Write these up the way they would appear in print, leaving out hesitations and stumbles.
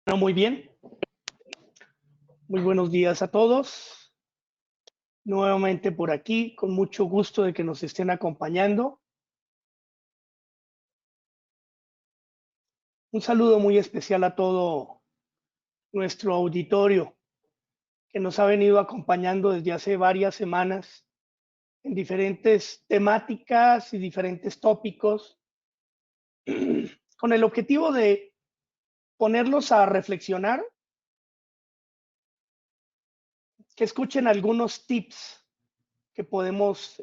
Bueno, muy bien. Muy buenos días a todos. Nuevamente por aquí, con mucho gusto de que nos estén acompañando. Un saludo muy especial a todo nuestro auditorio que nos ha venido acompañando desde hace varias semanas en diferentes temáticas y diferentes tópicos, con el objetivo de ponerlos a reflexionar, que escuchen algunos tips que podemos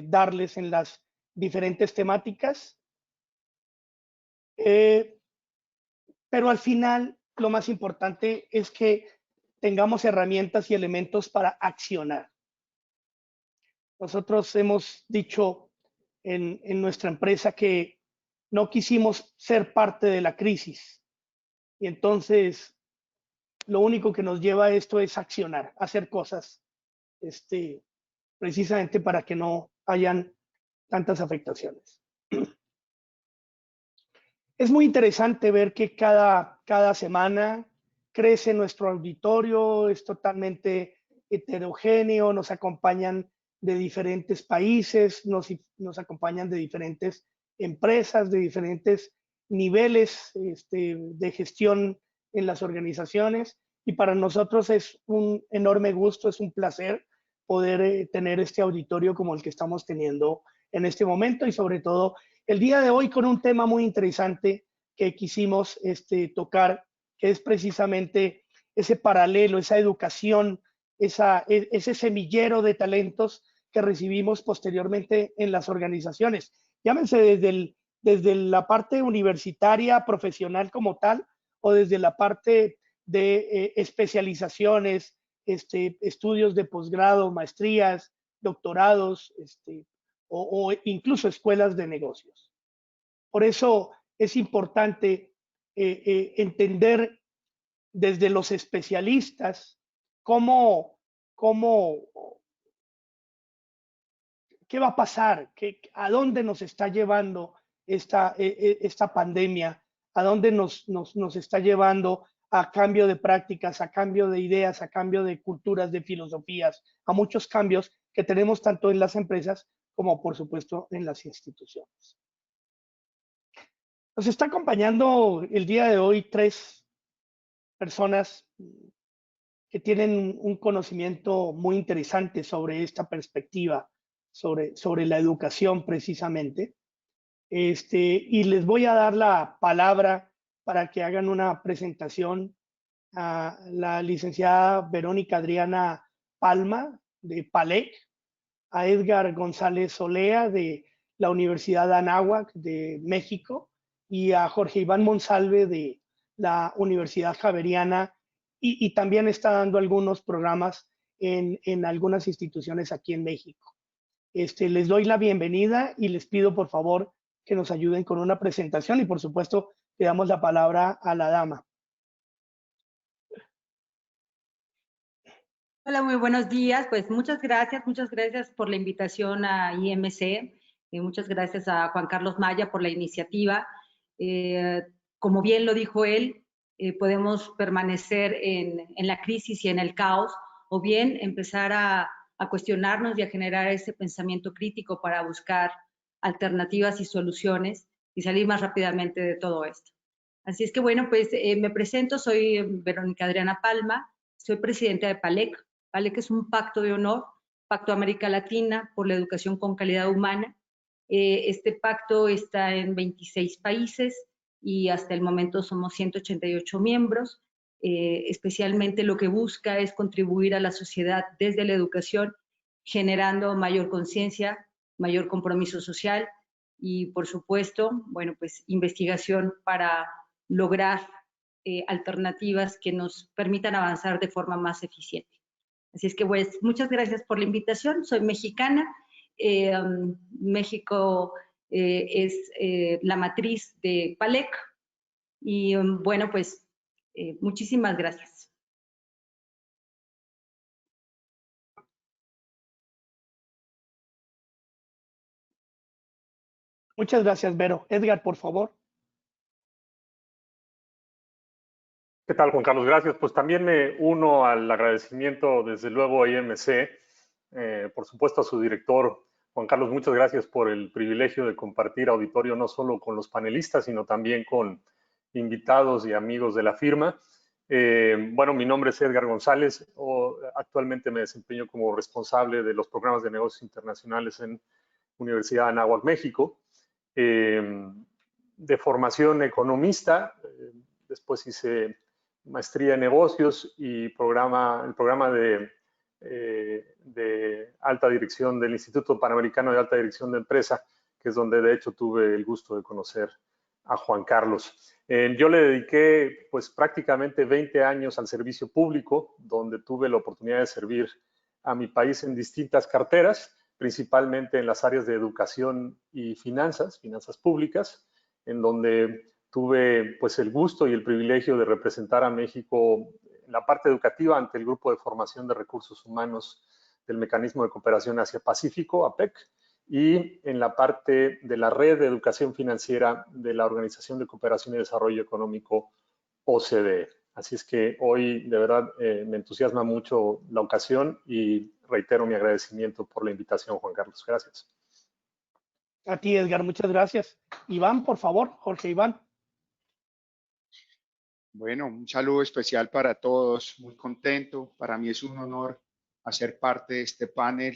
darles en las diferentes temáticas. Pero al final, lo más importante es que tengamos herramientas y elementos para accionar. Nosotros hemos dicho en nuestra empresa que no quisimos ser parte de la crisis. Y entonces, lo único que nos lleva a esto es accionar, hacer cosas, precisamente para que no hayan tantas afectaciones. Es muy interesante ver que cada semana crece nuestro auditorio, es totalmente heterogéneo, nos acompañan de diferentes países, nos acompañan de diferentes empresas, de diferentes niveles de gestión en las organizaciones. Y para nosotros es un enorme gusto, es un placer poder tener este auditorio como el que estamos teniendo en este momento y sobre todo el día de hoy con un tema muy interesante que quisimos tocar, que es precisamente ese paralelo, esa educación, ese semillero de talentos que recibimos posteriormente en las organizaciones. Llámense desde la parte universitaria, profesional como tal, o desde la parte de especializaciones, estudios de posgrado, maestrías, doctorados, o incluso escuelas de negocios. Por eso es importante entender desde los especialistas cómo, cómo, qué va a pasar, a dónde nos está llevando esta pandemia, a dónde nos está llevando a cambio de prácticas, a cambio de ideas, a cambio de culturas, de filosofías, a muchos cambios que tenemos tanto en las empresas como, por supuesto, en las instituciones. Nos está acompañando el día de hoy tres personas que tienen un conocimiento muy interesante sobre esta perspectiva, sobre la educación precisamente. Y les voy a dar la palabra para que hagan una presentación a la licenciada Verónica Adriana Palma de PALEC, a Edgar González Olea de la Universidad de Anáhuac de México y a Jorge Iván Monsalve de la Universidad Javeriana y también está dando algunos programas en algunas instituciones aquí en México. Les doy la bienvenida y les pido por favor que nos ayuden con una presentación y por supuesto le damos la palabra a la dama. Hola, muy buenos días. Pues muchas gracias por la invitación a IMC. Muchas gracias a Juan Carlos Maya por la iniciativa. Como bien lo dijo él, podemos permanecer en la crisis y en el caos, o bien empezar a cuestionarnos y a generar ese pensamiento crítico para buscar alternativas y soluciones y salir más rápidamente de todo esto. Así es que bueno, pues me presento, soy Verónica Adriana Palma, soy presidenta de PALEC. PALEC es un pacto de honor, Pacto América Latina por la Educación con Calidad Humana. Este pacto está en 26 países y hasta el momento somos 188 miembros. Especialmente lo que busca es contribuir a la sociedad desde la educación, generando mayor conciencia, mayor compromiso social y, por supuesto, bueno, pues investigación para lograr alternativas que nos permitan avanzar de forma más eficiente. Así es que pues muchas gracias por la invitación. Soy mexicana. México es la matriz de PALEC y bueno, pues muchísimas gracias. Muchas gracias, Vero. Edgar, por favor. ¿Qué tal, Juan Carlos? Gracias. Pues también me uno al agradecimiento, desde luego, a IMC, por supuesto a su director, Juan Carlos, muchas gracias por el privilegio de compartir auditorio no solo con los panelistas, sino también con invitados y amigos de la firma. Bueno, mi nombre es Edgar González. Actualmente me desempeño como responsable de los programas de negocios internacionales en Universidad de Anáhuac, México. De formación economista, después hice maestría en negocios y el programa de alta dirección del Instituto Panamericano de Alta Dirección de Empresa, que es donde de hecho tuve el gusto de conocer a Juan Carlos. Yo le dediqué pues prácticamente 20 años al servicio público, donde tuve la oportunidad de servir a mi país en distintas carteras, principalmente en las áreas de educación y finanzas públicas, en donde tuve pues el gusto y el privilegio de representar a México en la parte educativa ante el Grupo de Formación de Recursos Humanos del Mecanismo de Cooperación Asia-Pacífico, APEC, y en la parte de la red de educación financiera de la Organización de Cooperación y Desarrollo Económico, OCDE. Así es que hoy de verdad me entusiasma mucho la ocasión y reitero mi agradecimiento por la invitación, Juan Carlos. Gracias. A ti, Edgar, muchas gracias. Iván, por favor, Jorge Iván. Bueno, un saludo especial para todos, muy contento. Para mí es un honor hacer parte de este panel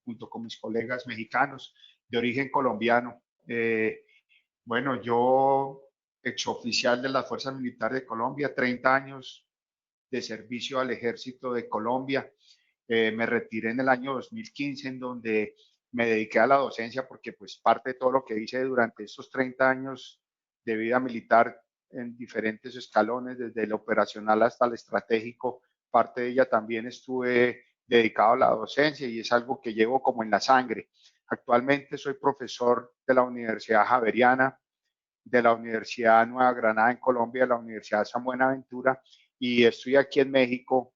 junto con mis colegas mexicanos de origen colombiano. Bueno, yo, exoficial de las Fuerzas Militares de Colombia, 30 años de servicio al Ejército de Colombia. Me retiré en el año 2015, en donde me dediqué a la docencia, porque pues parte de todo lo que hice durante estos 30 años de vida militar en diferentes escalones, desde el operacional hasta el estratégico, parte de ella también estuve dedicado a la docencia y es algo que llevo como en la sangre. Actualmente soy profesor de la Universidad Javeriana, de la Universidad Nueva Granada en Colombia, de la Universidad San Buenaventura, y estoy aquí en México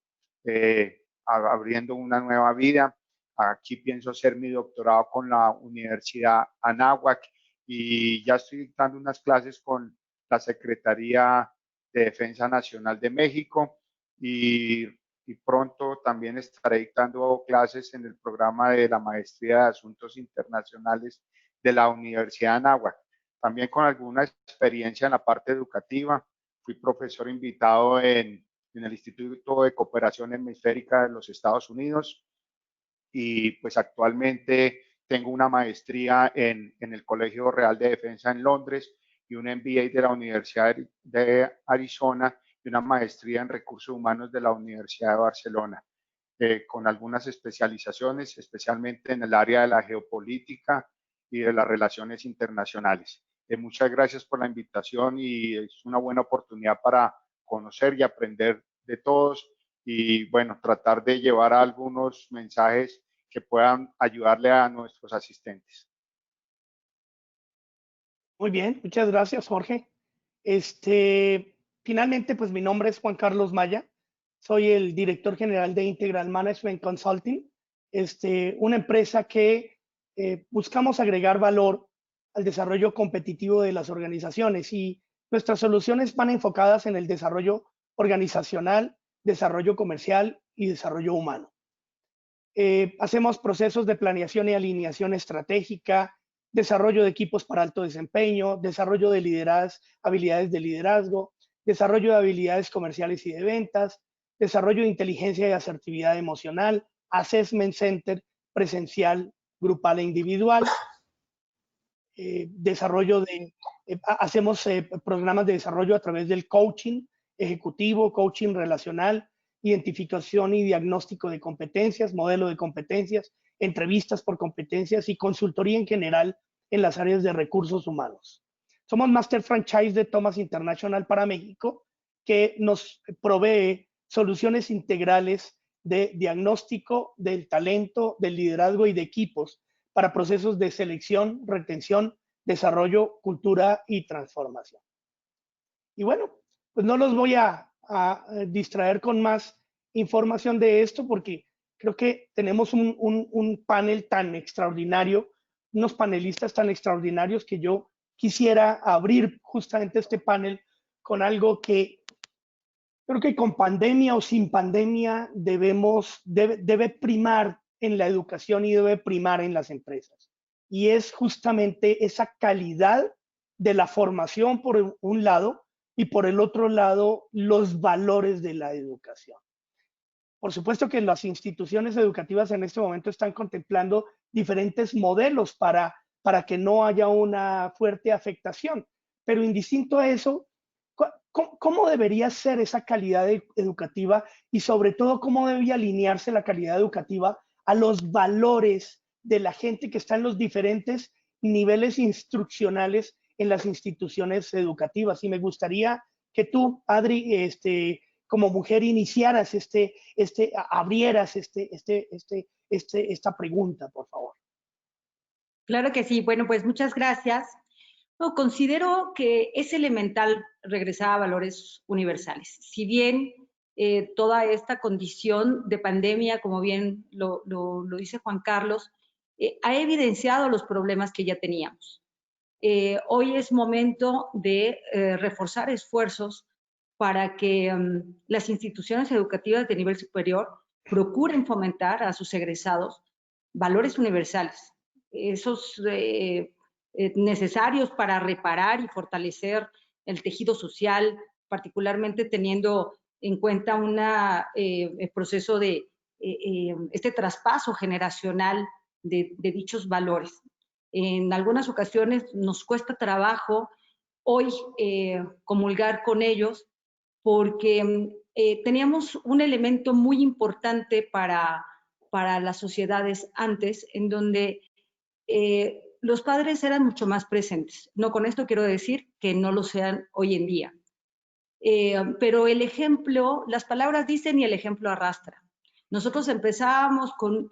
abriendo una nueva vida. Aquí pienso hacer mi doctorado con la Universidad Anáhuac y ya estoy dictando unas clases con la Secretaría de Defensa Nacional de México y pronto también estaré dictando clases en el programa de la Maestría de Asuntos Internacionales de la Universidad Anáhuac. También con alguna experiencia en la parte educativa. Fui profesor invitado en el Instituto de Cooperación Hemisférica de los Estados Unidos y pues actualmente tengo una maestría en el Colegio Real de Defensa en Londres y un MBA de la Universidad de Arizona y una maestría en recursos humanos de la Universidad de Barcelona, con algunas especializaciones, especialmente en el área de la geopolítica y de las relaciones internacionales. Muchas gracias por la invitación y es una buena oportunidad para conocer y aprender de todos y bueno, tratar de llevar algunos mensajes que puedan ayudarle a nuestros asistentes. Muy bien, muchas gracias, Jorge. Finalmente, pues mi nombre es Juan Carlos Maya. Soy el director general de Integral Management Consulting, una empresa que buscamos agregar valor al desarrollo competitivo de las organizaciones y nuestras soluciones van enfocadas en el desarrollo organizacional, desarrollo comercial y desarrollo humano. Hacemos procesos de planeación y alineación estratégica, desarrollo de equipos para alto desempeño, desarrollo de habilidades de liderazgo, desarrollo de habilidades comerciales y de ventas, desarrollo de inteligencia y asertividad emocional, assessment center presencial, grupal e individual, hacemos programas de desarrollo a través del coaching ejecutivo, coaching relacional, identificación y diagnóstico de competencias, modelo de competencias, entrevistas por competencias y consultoría en general en las áreas de recursos humanos. Somos Master Franchise de Thomas International para México, que nos provee soluciones integrales de diagnóstico del talento, del liderazgo y de equipos para procesos de selección, retención, desarrollo, cultura y transformación. Y bueno, pues no los voy a distraer con más información de esto porque creo que tenemos un panel tan extraordinario, unos panelistas tan extraordinarios que yo quisiera abrir justamente este panel con algo que Creo que con pandemia o sin pandemia debe primar en la educación y debe primar en las empresas. Y es justamente esa calidad de la formación por un lado y por el otro lado los valores de la educación. Por supuesto que las instituciones educativas en este momento están contemplando diferentes modelos para que no haya una fuerte afectación, pero indistinto a eso, ¿cómo debería ser esa calidad educativa y sobre todo cómo debería alinearse la calidad educativa a los valores de la gente que está en los diferentes niveles instruccionales en las instituciones educativas? Y me gustaría que tú, Adri, como mujer iniciaras abrieras esta pregunta, por favor. Claro que sí. Bueno, pues muchas gracias. No, considero que es elemental regresar a valores universales. Si bien toda esta condición de pandemia, como bien lo dice Juan Carlos, ha evidenciado los problemas que ya teníamos. Hoy es momento de reforzar esfuerzos para que las instituciones educativas de nivel superior procuren fomentar a sus egresados valores universales, esos necesarios para reparar y fortalecer el tejido social, particularmente teniendo en cuenta el proceso de este traspaso generacional de dichos valores. En algunas ocasiones nos cuesta trabajo hoy comulgar con ellos porque teníamos un elemento muy importante para las sociedades antes, en donde los padres eran mucho más presentes. No con esto quiero decir que no lo sean hoy en día. Pero el ejemplo, las palabras dicen y el ejemplo arrastra. Nosotros empezábamos con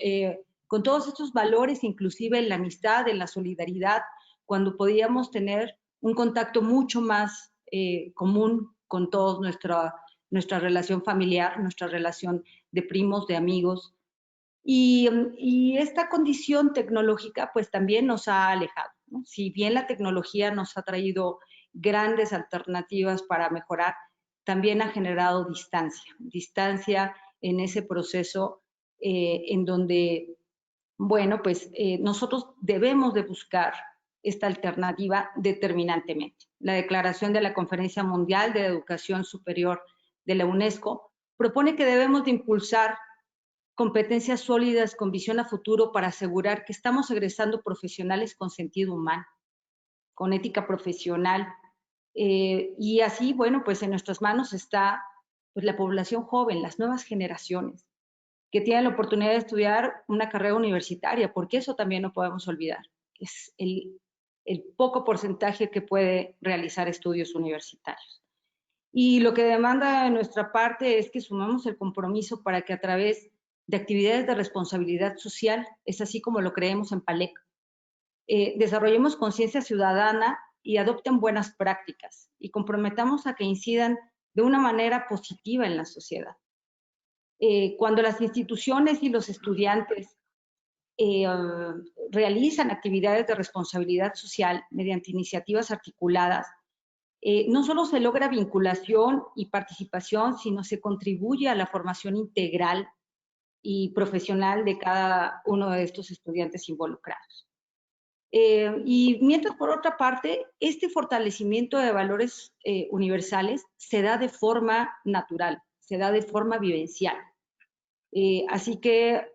todos estos valores, inclusive en la amistad, en la solidaridad, cuando podíamos tener un contacto mucho más común con todos, nuestra relación familiar, nuestra relación de primos, de amigos. Y esta condición tecnológica pues también nos ha alejado, ¿no? Si bien la tecnología nos ha traído grandes alternativas para mejorar, también ha generado distancia en ese proceso en donde, bueno, pues nosotros debemos de buscar esta alternativa determinantemente. La declaración de la Conferencia Mundial de Educación Superior de la UNESCO propone que debemos de impulsar competencias sólidas con visión a futuro para asegurar que estamos egresando profesionales con sentido humano, con ética profesional. Y así, bueno, pues en nuestras manos está pues, la población joven, las nuevas generaciones, que tienen la oportunidad de estudiar una carrera universitaria, porque eso también no podemos olvidar. Es el poco porcentaje que puede realizar estudios universitarios. Y lo que demanda de nuestra parte es que sumemos el compromiso para que a través de actividades de responsabilidad social, es así como lo creemos en PALEC, desarrollemos conciencia ciudadana y adopten buenas prácticas y comprometamos a que incidan de una manera positiva en la sociedad. Cuando las instituciones y los estudiantes realizan actividades de responsabilidad social mediante iniciativas articuladas, no solo se logra vinculación y participación, sino se contribuye a la formación integral y profesional de cada uno de estos estudiantes involucrados. Y mientras, por otra parte, este fortalecimiento de valores universales se da de forma natural, se da de forma vivencial. Así que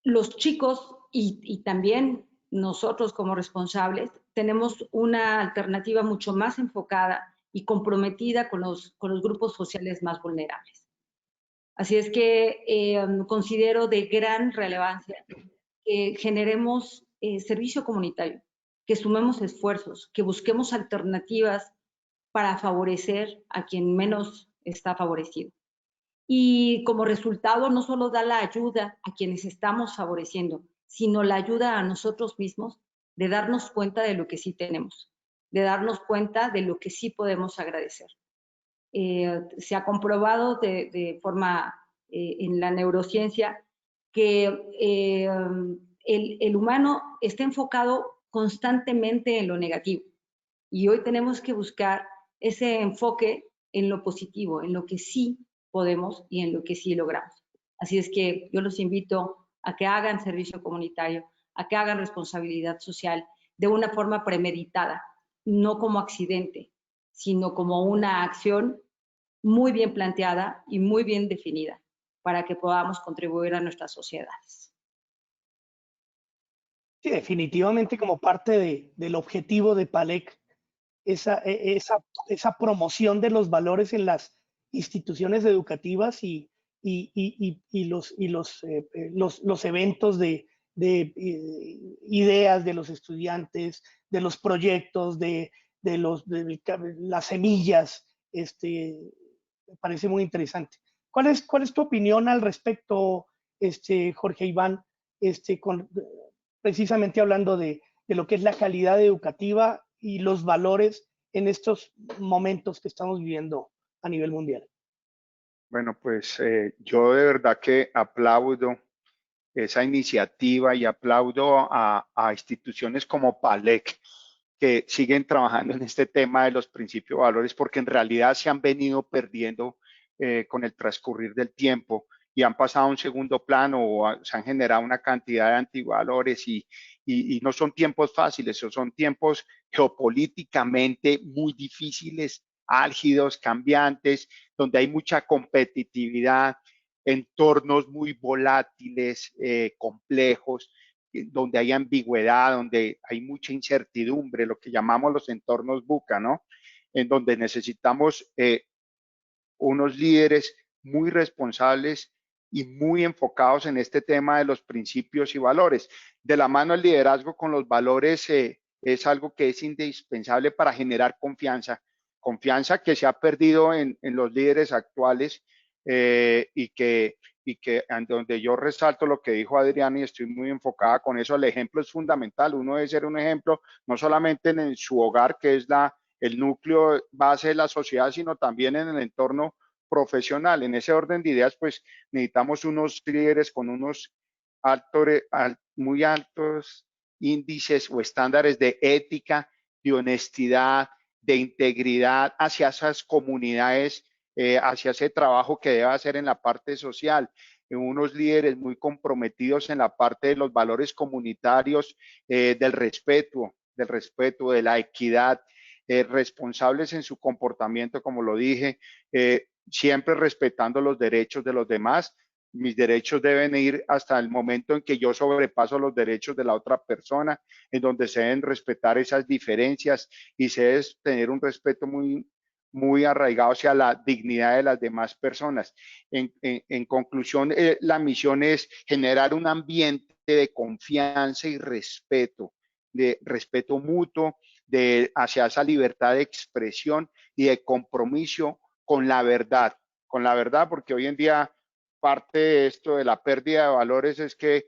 los chicos y también nosotros como responsables tenemos una alternativa mucho más enfocada y comprometida con los grupos sociales más vulnerables. Así es que considero de gran relevancia que generemos servicio comunitario, que sumemos esfuerzos, que busquemos alternativas para favorecer a quien menos está favorecido. Y como resultado no solo da la ayuda a quienes estamos favoreciendo, sino la ayuda a nosotros mismos de darnos cuenta de lo que sí tenemos, de darnos cuenta de lo que sí podemos agradecer. Se ha comprobado de forma en la neurociencia que el humano está enfocado constantemente en lo negativo y hoy tenemos que buscar ese enfoque en lo positivo, en lo que sí podemos y en lo que sí logramos. Así es que yo los invito a que hagan servicio comunitario, a que hagan responsabilidad social de una forma premeditada, no como accidente, sino como una acción muy bien planteada y muy bien definida para que podamos contribuir a nuestras sociedades. Sí, definitivamente como parte del objetivo de PALEC, esa promoción de los valores en las instituciones educativas y los eventos de ideas de los estudiantes, de los proyectos, de las semillas, me parece muy interesante. ¿Cuál es tu opinión al respecto, Jorge Iván, precisamente hablando de lo que es la calidad educativa y los valores en estos momentos que estamos viviendo a nivel mundial? Bueno, pues yo de verdad que aplaudo esa iniciativa y aplaudo a instituciones como PALEC que siguen trabajando en este tema de los principios y valores, porque en realidad se han venido perdiendo con el transcurrir del tiempo y han pasado a un segundo plano o se han generado una cantidad de antivalores y no son tiempos fáciles, son tiempos geopolíticamente muy difíciles, álgidos, cambiantes, donde hay mucha competitividad, entornos muy volátiles, complejos, donde hay ambigüedad, donde hay mucha incertidumbre, lo que llamamos los entornos VUCA, ¿no? En donde necesitamos unos líderes muy responsables y muy enfocados en este tema de los principios y valores. De la mano el liderazgo con los valores es algo que es indispensable para generar confianza, confianza que se ha perdido en los líderes actuales y que donde yo resalto lo que dijo Adriana y estoy muy enfocada con eso, el ejemplo es fundamental, uno debe ser un ejemplo no solamente en su hogar, que es el núcleo base de la sociedad, sino también en el entorno profesional. En ese orden de ideas, pues necesitamos unos líderes con unos muy altos índices o estándares de ética, de honestidad, de integridad hacia esas comunidades, hacia ese trabajo que debe hacer en la parte social. Unos líderes muy comprometidos en la parte de los valores comunitarios, del respeto, de la equidad, responsables en su comportamiento, como lo dije, siempre respetando los derechos de los demás. Mis derechos deben ir hasta el momento en que yo sobrepaso los derechos de la otra persona, en donde se deben respetar esas diferencias y se debe tener un respeto muy arraigado hacia la dignidad de las demás personas. En conclusión, la misión es generar un ambiente de confianza y respeto, de respeto mutuo, hacia esa libertad de expresión y de compromiso con la verdad, porque hoy en día parte de esto de la pérdida de valores es que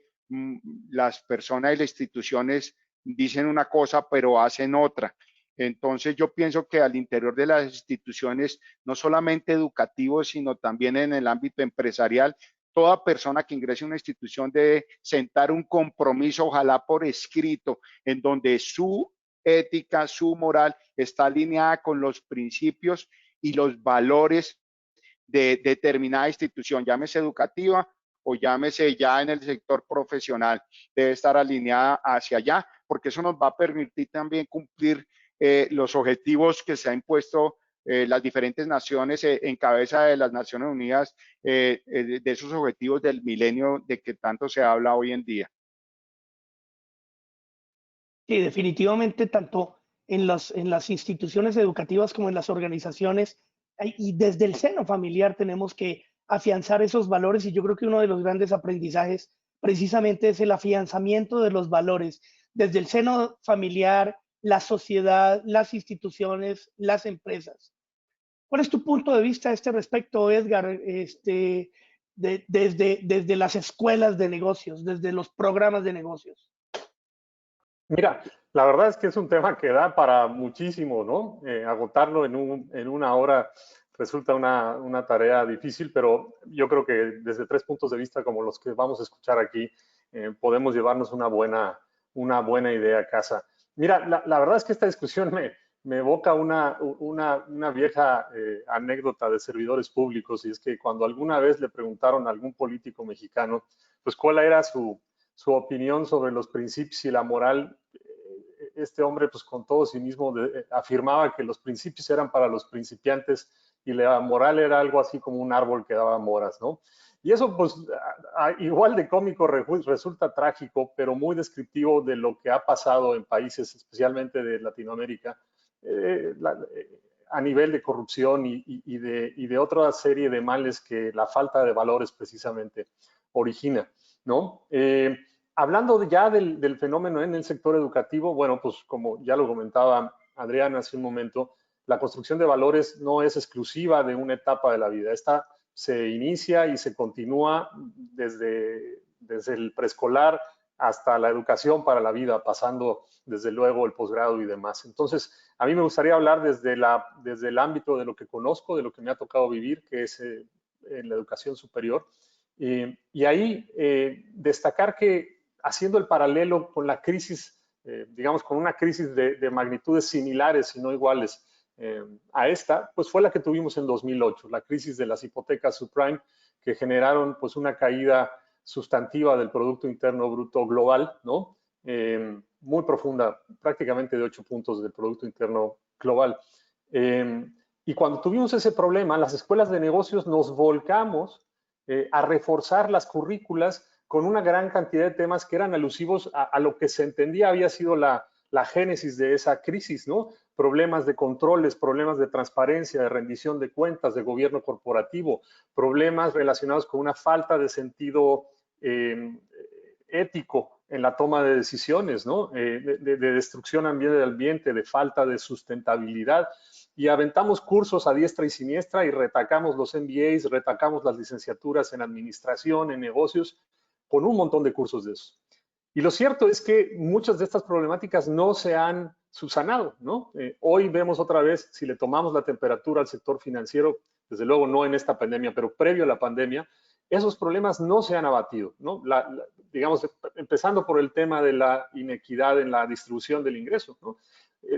las personas y las instituciones dicen una cosa pero hacen otra. Entonces yo pienso que al interior de las instituciones, no solamente educativos, sino también en el ámbito empresarial, toda persona que ingrese a una institución debe sentar un compromiso, ojalá por escrito, en donde su ética, su moral está alineada con los principios y los valores de determinada institución, llámese educativa o llámese ya en el sector profesional, debe estar alineada hacia allá, porque eso nos va a permitir también cumplir los objetivos que se ha impuesto las diferentes naciones en cabeza de las Naciones Unidas, de esos objetivos del milenio de que tanto se habla hoy en día. Sí, definitivamente, tanto en las instituciones educativas como en las organizaciones y desde el seno familiar tenemos que afianzar esos valores, y yo creo que uno de los grandes aprendizajes precisamente es el afianzamiento de los valores desde el seno familiar, la sociedad, las instituciones, las empresas. ¿Cuál es tu punto de vista a este respecto, Edgar? Desde las escuelas de negocios, desde los programas de negocios. Mira, la verdad es que es un tema que da para muchísimo, ¿no? Agotarlo en una hora resulta una tarea difícil, pero yo creo que desde 3 puntos de vista como los que vamos a escuchar aquí, podemos llevarnos una buena idea a casa. Mira, la verdad es que esta discusión me evoca una vieja anécdota de servidores públicos, y es que cuando alguna vez le preguntaron a algún político mexicano, pues cuál era su opinión sobre los principios y la moral, este hombre, pues con todo cinismo, afirmaba que los principios eran para los principiantes y la moral era algo así como un árbol que daba moras, ¿no? Y eso, pues, igual de cómico resulta trágico, pero muy descriptivo de lo que ha pasado en países, especialmente de Latinoamérica, a nivel de corrupción y de otra serie de males que la falta de valores precisamente origina, ¿no? Hablando ya del fenómeno en el sector educativo, bueno, pues como ya lo comentaba Adrián hace un momento, la construcción de valores no es exclusiva de una etapa de la vida. Esta se inicia y se continúa desde el preescolar hasta la educación para la vida, pasando desde luego el posgrado y demás. Entonces, a mí me gustaría hablar desde el ámbito de lo que conozco, de lo que me ha tocado vivir, que es en la educación superior. Y ahí destacar que haciendo el paralelo con la crisis, digamos, con una crisis de magnitudes similares, si no iguales, a esta, pues fue la que tuvimos en 2008, la crisis de las hipotecas subprime, que generaron pues una caída sustantiva del Producto Interno Bruto global, ¿no? Muy profunda, prácticamente de 8 puntos del Producto Interno global. Y cuando tuvimos ese problema, las escuelas de negocios nos volcamos a reforzar las currículas con una gran cantidad de temas que eran alusivos a lo que se entendía había sido la génesis de esa crisis, ¿no? Problemas de controles, problemas de transparencia, de rendición de cuentas, de gobierno corporativo, problemas relacionados con una falta de sentido ético en la toma de decisiones, ¿no? De destrucción del ambiente, de falta de sustentabilidad. Y aventamos cursos a diestra y siniestra y retacamos los MBAs, retacamos las licenciaturas en administración, en negocios, con un montón de cursos de esos. Y lo cierto es que muchas de estas problemáticas no se han subsanado, ¿no? Hoy vemos otra vez, si le tomamos la temperatura al sector financiero, desde luego no en esta pandemia, pero previo a la pandemia, esos problemas no se han abatido, ¿no? Digamos, empezando por el tema de la inequidad en la distribución del ingreso, ¿no?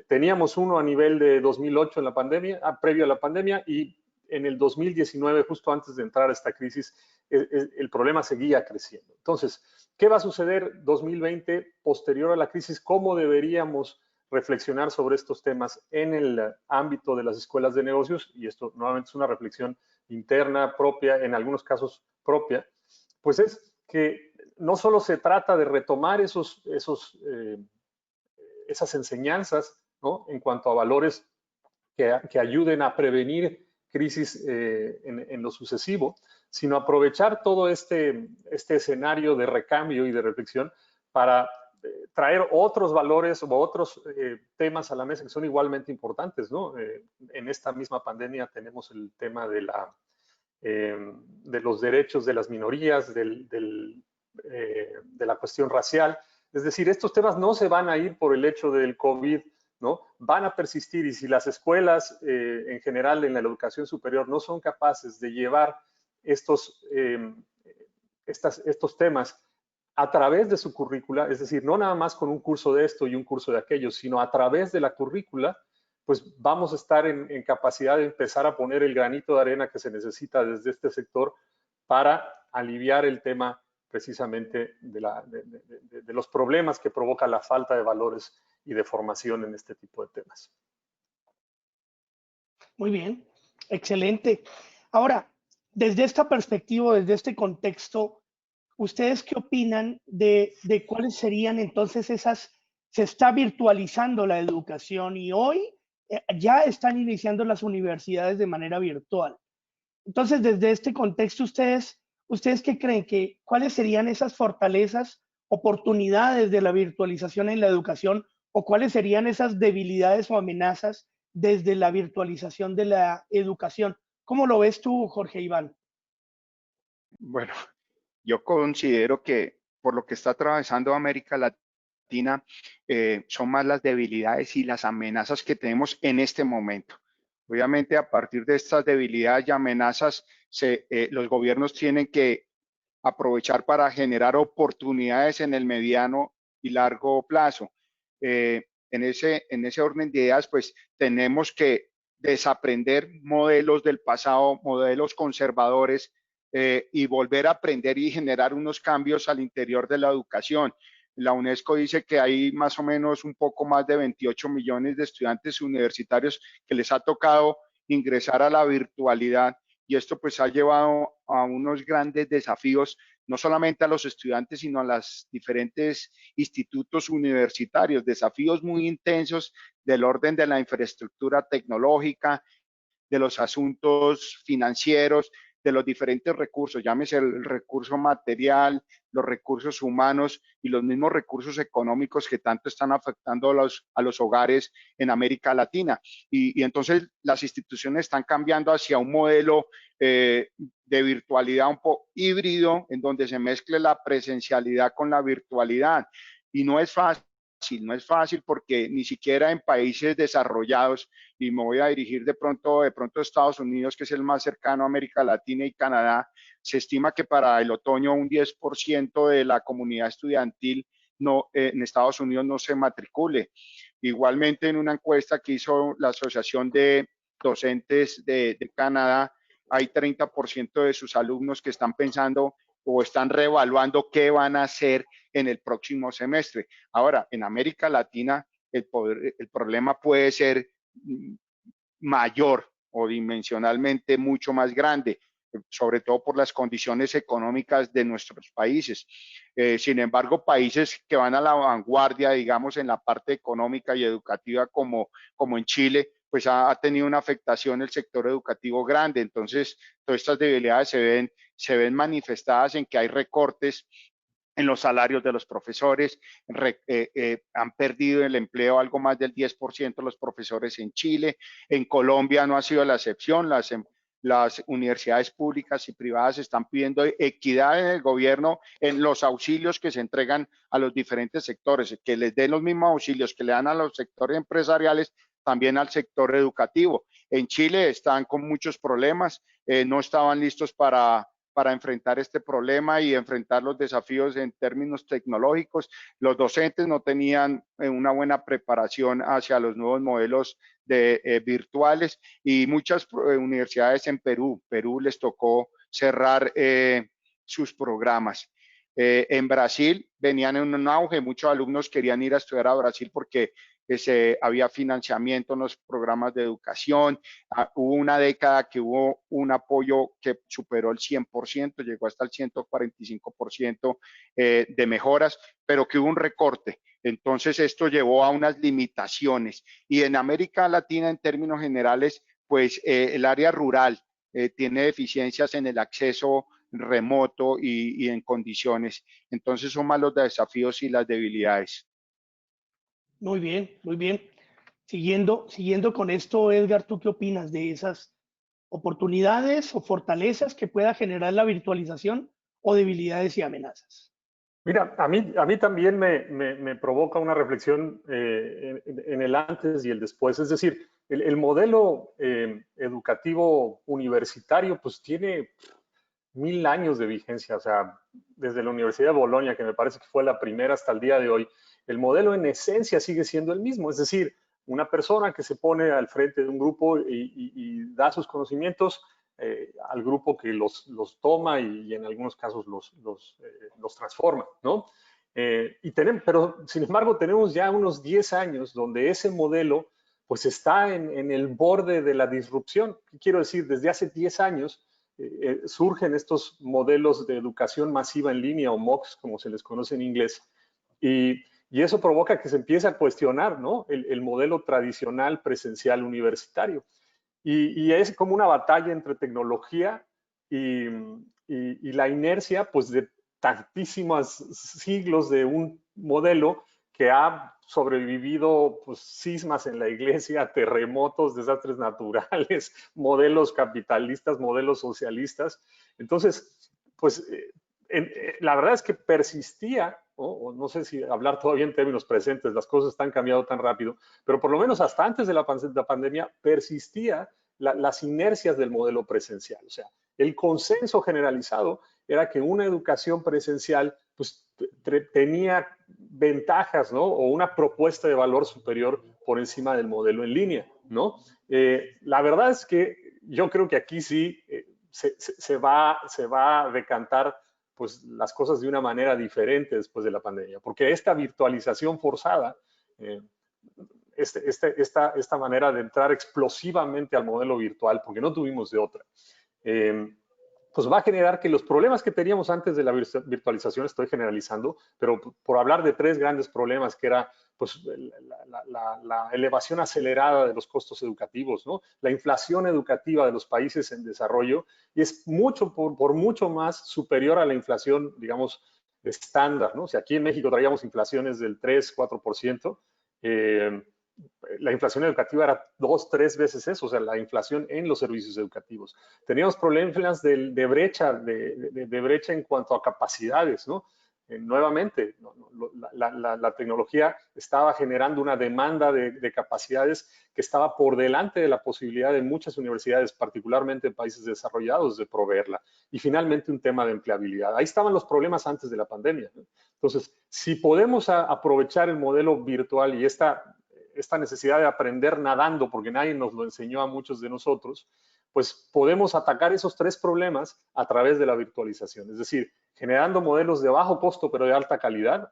Teníamos uno a nivel de 2008 en la pandemia, previo a la pandemia, y en el 2019, justo antes de entrar a esta crisis, el problema seguía creciendo. Entonces, ¿qué va a suceder 2020 posterior a la crisis? ¿Cómo deberíamos reflexionar sobre estos temas en el ámbito de las escuelas de negocios? Y esto nuevamente es una reflexión interna, propia, en algunos casos propia. Pues es que no solo se trata de retomar esas enseñanzas, ¿no? En cuanto a valores que ayuden a prevenir crisis en lo sucesivo, sino aprovechar todo este escenario de recambio y de reflexión para traer otros valores o otros temas a la mesa que son igualmente importantes, ¿no? En esta misma pandemia tenemos el tema de los derechos de las minorías, de la cuestión racial. Es decir, estos temas no se van a ir por el hecho del COVID, ¿no? Van a persistir, y si las escuelas en general en la educación superior no son capaces de llevar estos temas a través de su currícula, es decir, no nada más con un curso de esto y un curso de aquello, sino a través de la currícula, pues vamos a estar en capacidad de empezar a poner el granito de arena que se necesita desde este sector para aliviar el tema precisamente de los problemas que provoca la falta de valores y de formación en este tipo de temas. Muy bien, excelente. Ahora, desde esta perspectiva, desde este contexto, ¿ustedes qué opinan de cuáles serían entonces se está virtualizando la educación y hoy ya están iniciando las universidades de manera virtual? Entonces, desde este contexto, ¿ustedes qué creen? ¿Cuáles serían esas fortalezas, oportunidades de la virtualización en la educación, o cuáles serían esas debilidades o amenazas desde la virtualización de la educación? ¿Cómo lo ves tú, Jorge Iván? Bueno, yo considero que por lo que está atravesando América Latina, son más las debilidades y las amenazas que tenemos en este momento. Obviamente, a partir de estas debilidades y amenazas, los gobiernos tienen que aprovechar para generar oportunidades en el mediano y largo plazo. en ese orden de ideas, pues tenemos que desaprender modelos del pasado, modelos conservadores, y volver a aprender y generar unos cambios al interior de la educación. La UNESCO dice que hay más o menos un poco más de 28 millones de estudiantes universitarios que les ha tocado ingresar a la virtualidad, y esto pues ha llevado a unos grandes desafíos, no solamente a los estudiantes, sino a los diferentes institutos universitarios, desafíos muy intensos del orden de la infraestructura tecnológica, de los asuntos financieros, de los diferentes recursos, llámese el recurso material, los recursos humanos y los mismos recursos económicos que tanto están afectando a los hogares en América Latina. Y entonces las instituciones están cambiando hacia un modelo de virtualidad un poco híbrido, en donde se mezcle la presencialidad con la virtualidad. Y no es fácil. No es fácil porque ni siquiera en países desarrollados, y me voy a dirigir de pronto a Estados Unidos, que es el más cercano a América Latina, y Canadá, se estima que para el otoño un 10% de la comunidad estudiantil en Estados Unidos no se matricule. Igualmente, en una encuesta que hizo la Asociación de Docentes de Canadá, hay 30% de sus alumnos que están pensando o están reevaluando qué van a hacer en el próximo semestre. Ahora, en América Latina, el problema puede ser mayor o dimensionalmente mucho más grande, sobre todo por las condiciones económicas de nuestros países. Sin embargo, países que van a la vanguardia, digamos, en la parte económica y educativa, como en Chile, pues ha tenido una afectación el sector educativo grande. Entonces, todas estas debilidades se ven manifestadas en que hay recortes en los salarios de los profesores, han perdido el empleo algo más del 10% de los profesores en Chile. En Colombia no ha sido la excepción. Las universidades públicas y privadas están pidiendo equidad en el gobierno en los auxilios que se entregan a los diferentes sectores, que les den los mismos auxilios que le dan a los sectores empresariales, también al sector educativo. En Chile están con muchos problemas, no estaban listos para enfrentar este problema y enfrentar los desafíos en términos tecnológicos. Los docentes no tenían una buena preparación hacia los nuevos modelos virtuales, y muchas universidades en Perú les tocó cerrar sus programas. En Brasil venían en un auge, muchos alumnos querían ir a estudiar a Brasil porque había financiamiento en los programas de educación. Hubo una década que hubo un apoyo que superó el 100%, llegó hasta el 145% de mejoras, pero que hubo un recorte. Entonces esto llevó a unas limitaciones. Y en América Latina, en términos generales, pues el área rural tiene deficiencias en el acceso remoto y en condiciones. Entonces son más los desafíos y las debilidades. Muy bien, muy bien. Siguiendo con esto, Edgar, ¿tú qué opinas de esas oportunidades o fortalezas que pueda generar la virtualización o debilidades y amenazas? Mira, a mí también me provoca una reflexión en el antes y el después. Es decir, el modelo educativo universitario pues tiene 1000 años de vigencia. O sea, desde la Universidad de Bolonia, que me parece que fue la primera, hasta el día de hoy, el modelo en esencia sigue siendo el mismo. Es decir, una persona que se pone al frente de un grupo y da sus conocimientos al grupo que los toma y en algunos casos los transforma, ¿no? Pero, sin embargo, tenemos ya unos 10 años donde ese modelo pues está en el borde de la disrupción. ¿Qué quiero decir? Desde hace 10 años surgen estos modelos de educación masiva en línea, o MOOCs, como se les conoce en inglés, y eso provoca que se empiece a cuestionar, ¿no?, el modelo tradicional presencial universitario. Y es como una batalla entre tecnología y la inercia, pues, de tantísimos siglos de un modelo que ha sobrevivido, pues, cismas en la iglesia, terremotos, desastres naturales, modelos capitalistas, modelos socialistas. Entonces, pues, la verdad es que persistía, o no sé si hablar todavía en términos presentes, las cosas están cambiando tan rápido, pero por lo menos hasta antes de la pandemia persistía las inercias del modelo presencial. O sea, el consenso generalizado era que una educación presencial pues tenía ventajas, ¿no? O una propuesta de valor superior por encima del modelo en línea, ¿no? La verdad es que yo creo que aquí sí se va a decantar pues las cosas de una manera diferente después de la pandemia, porque esta virtualización forzada, esta manera de entrar explosivamente al modelo virtual, porque no tuvimos de otra, pues va a generar que los problemas que teníamos antes de la virtualización, estoy generalizando, pero por hablar de tres grandes problemas, que era pues, la elevación acelerada de los costos educativos, ¿no? La inflación educativa de los países en desarrollo, y es mucho, por mucho más superior a la inflación, digamos, estándar, ¿no? O sea, aquí en México traíamos inflaciones del 3, 4%, la inflación educativa era 2, 3 veces eso, o sea, la inflación en los servicios educativos. Teníamos problemas de brecha en cuanto a capacidades, ¿no? Nuevamente, la tecnología estaba generando una demanda de capacidades que estaba por delante de la posibilidad de muchas universidades, particularmente en países desarrollados, de proveerla. Y finalmente un tema de empleabilidad. Ahí estaban los problemas antes de la pandemia, ¿no? Entonces, si podemos aprovechar el modelo virtual y esta necesidad de aprender nadando, porque nadie nos lo enseñó a muchos de nosotros, pues podemos atacar esos tres problemas a través de la virtualización. Es decir, generando modelos de bajo costo pero de alta calidad,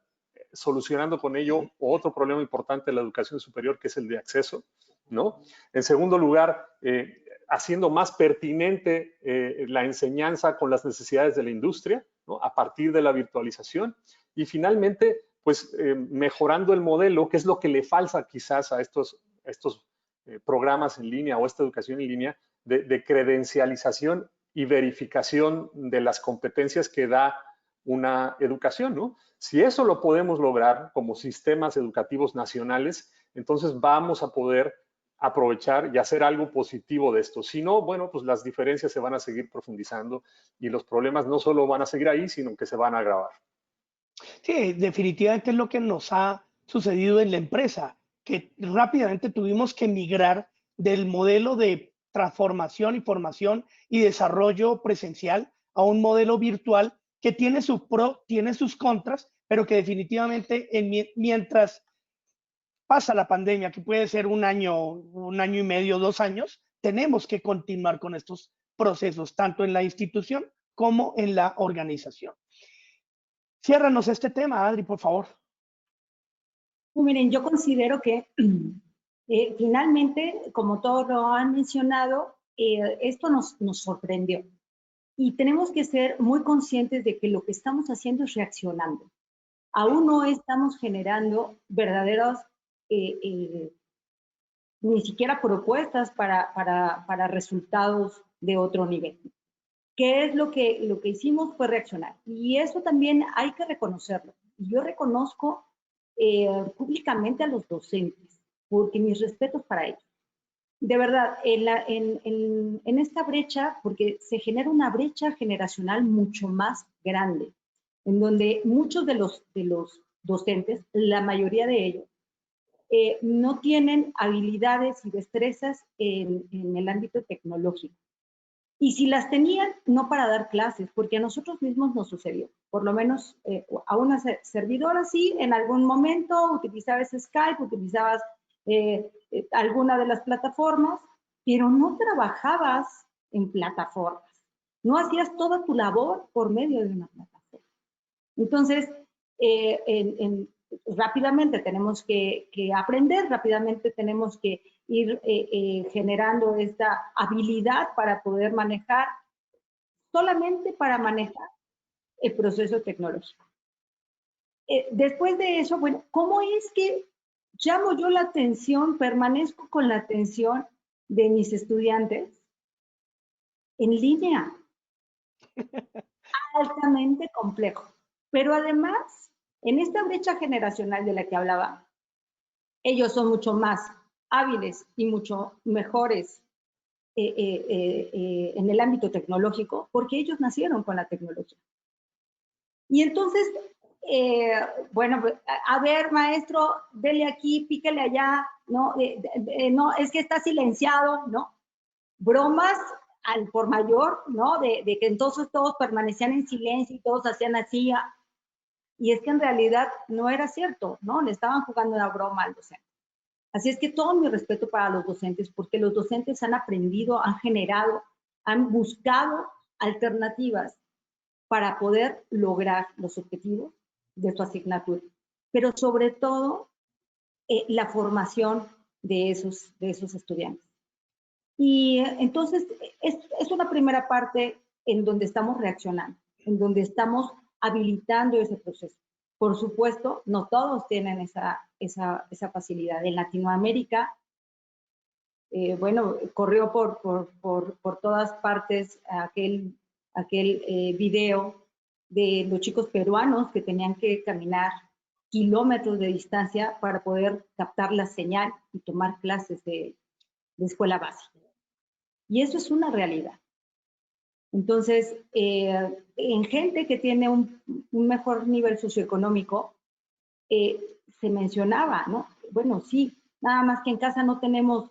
solucionando con ello otro problema importante de la educación superior, que es el de acceso, ¿no? En segundo lugar, haciendo más pertinente la enseñanza con las necesidades de la industria, ¿no? A partir de la virtualización. Y finalmente, pues mejorando el modelo, que es lo que le falta quizás a estos programas en línea o esta educación en línea, de credencialización y verificación de las competencias que da una educación, ¿no? Si eso lo podemos lograr como sistemas educativos nacionales, entonces vamos a poder aprovechar y hacer algo positivo de esto. Si no, bueno, pues las diferencias se van a seguir profundizando y los problemas no solo van a seguir ahí, sino que se van a agravar. Sí, definitivamente es lo que nos ha sucedido en la empresa, que rápidamente tuvimos que migrar del modelo de transformación y formación y desarrollo presencial a un modelo virtual que tiene sus pros, tiene sus contras, pero que definitivamente mientras pasa la pandemia, que puede ser un año y medio, 2 años, tenemos que continuar con estos procesos, tanto en la institución como en la organización. Ciérranos este tema, Adri, por favor. Miren, yo considero que finalmente, como todos lo han mencionado, esto nos sorprendió. Y tenemos que ser muy conscientes de que lo que estamos haciendo es reaccionando. Aún no estamos generando verdaderos, ni siquiera propuestas para resultados de otro nivel. ¿Qué es lo que hicimos? Fue reaccionar. Y eso también hay que reconocerlo. Yo reconozco públicamente a los docentes, porque mis respetos para ellos. De verdad, en esta brecha, porque se genera una brecha generacional mucho más grande, en donde muchos de los docentes, la mayoría de ellos, no tienen habilidades y destrezas en el ámbito tecnológico. Y si las tenían, no para dar clases, porque a nosotros mismos nos sucedió. Por lo menos a una servidora sí, en algún momento utilizabas Skype, utilizabas alguna de las plataformas, pero no trabajabas en plataformas. No hacías toda tu labor por medio de una plataforma. Entonces, rápidamente tenemos que aprender, rápidamente tenemos que ir generando esta habilidad para poder manejar, solamente para manejar el proceso tecnológico. Después de eso, bueno, ¿cómo es que llamo yo la atención, permanezco con la atención de mis estudiantes? En línea. Altamente complejo. Pero además, en esta brecha generacional de la que hablaba, ellos son mucho más hábiles y mucho mejores en el ámbito tecnológico, porque ellos nacieron con la tecnología. Y entonces, bueno, a ver, maestro, dele aquí, píquele allá, no, no, es que está silenciado, ¿no? Bromas al por mayor, ¿no? De que entonces todos permanecían en silencio y todos hacían así. Y es que en realidad no era cierto, ¿no? Le estaban jugando una broma al docente. Así es que todo mi respeto para los docentes, porque los docentes han aprendido, han generado, han buscado alternativas para poder lograr los objetivos de su asignatura. Pero sobre todo, la formación de esos estudiantes. Y entonces, es una primera parte en donde estamos reaccionando, en donde estamos habilitando ese proceso. Por supuesto, no todos tienen esa facilidad. En Latinoamérica, bueno, corrió por todas partes aquel video de los chicos peruanos que tenían que caminar kilómetros de distancia para poder captar la señal y tomar clases de escuela básica. Y eso es una realidad. Entonces, en gente que tiene un mejor nivel socioeconómico, se mencionaba, ¿no? Bueno, sí, nada más que en casa no tenemos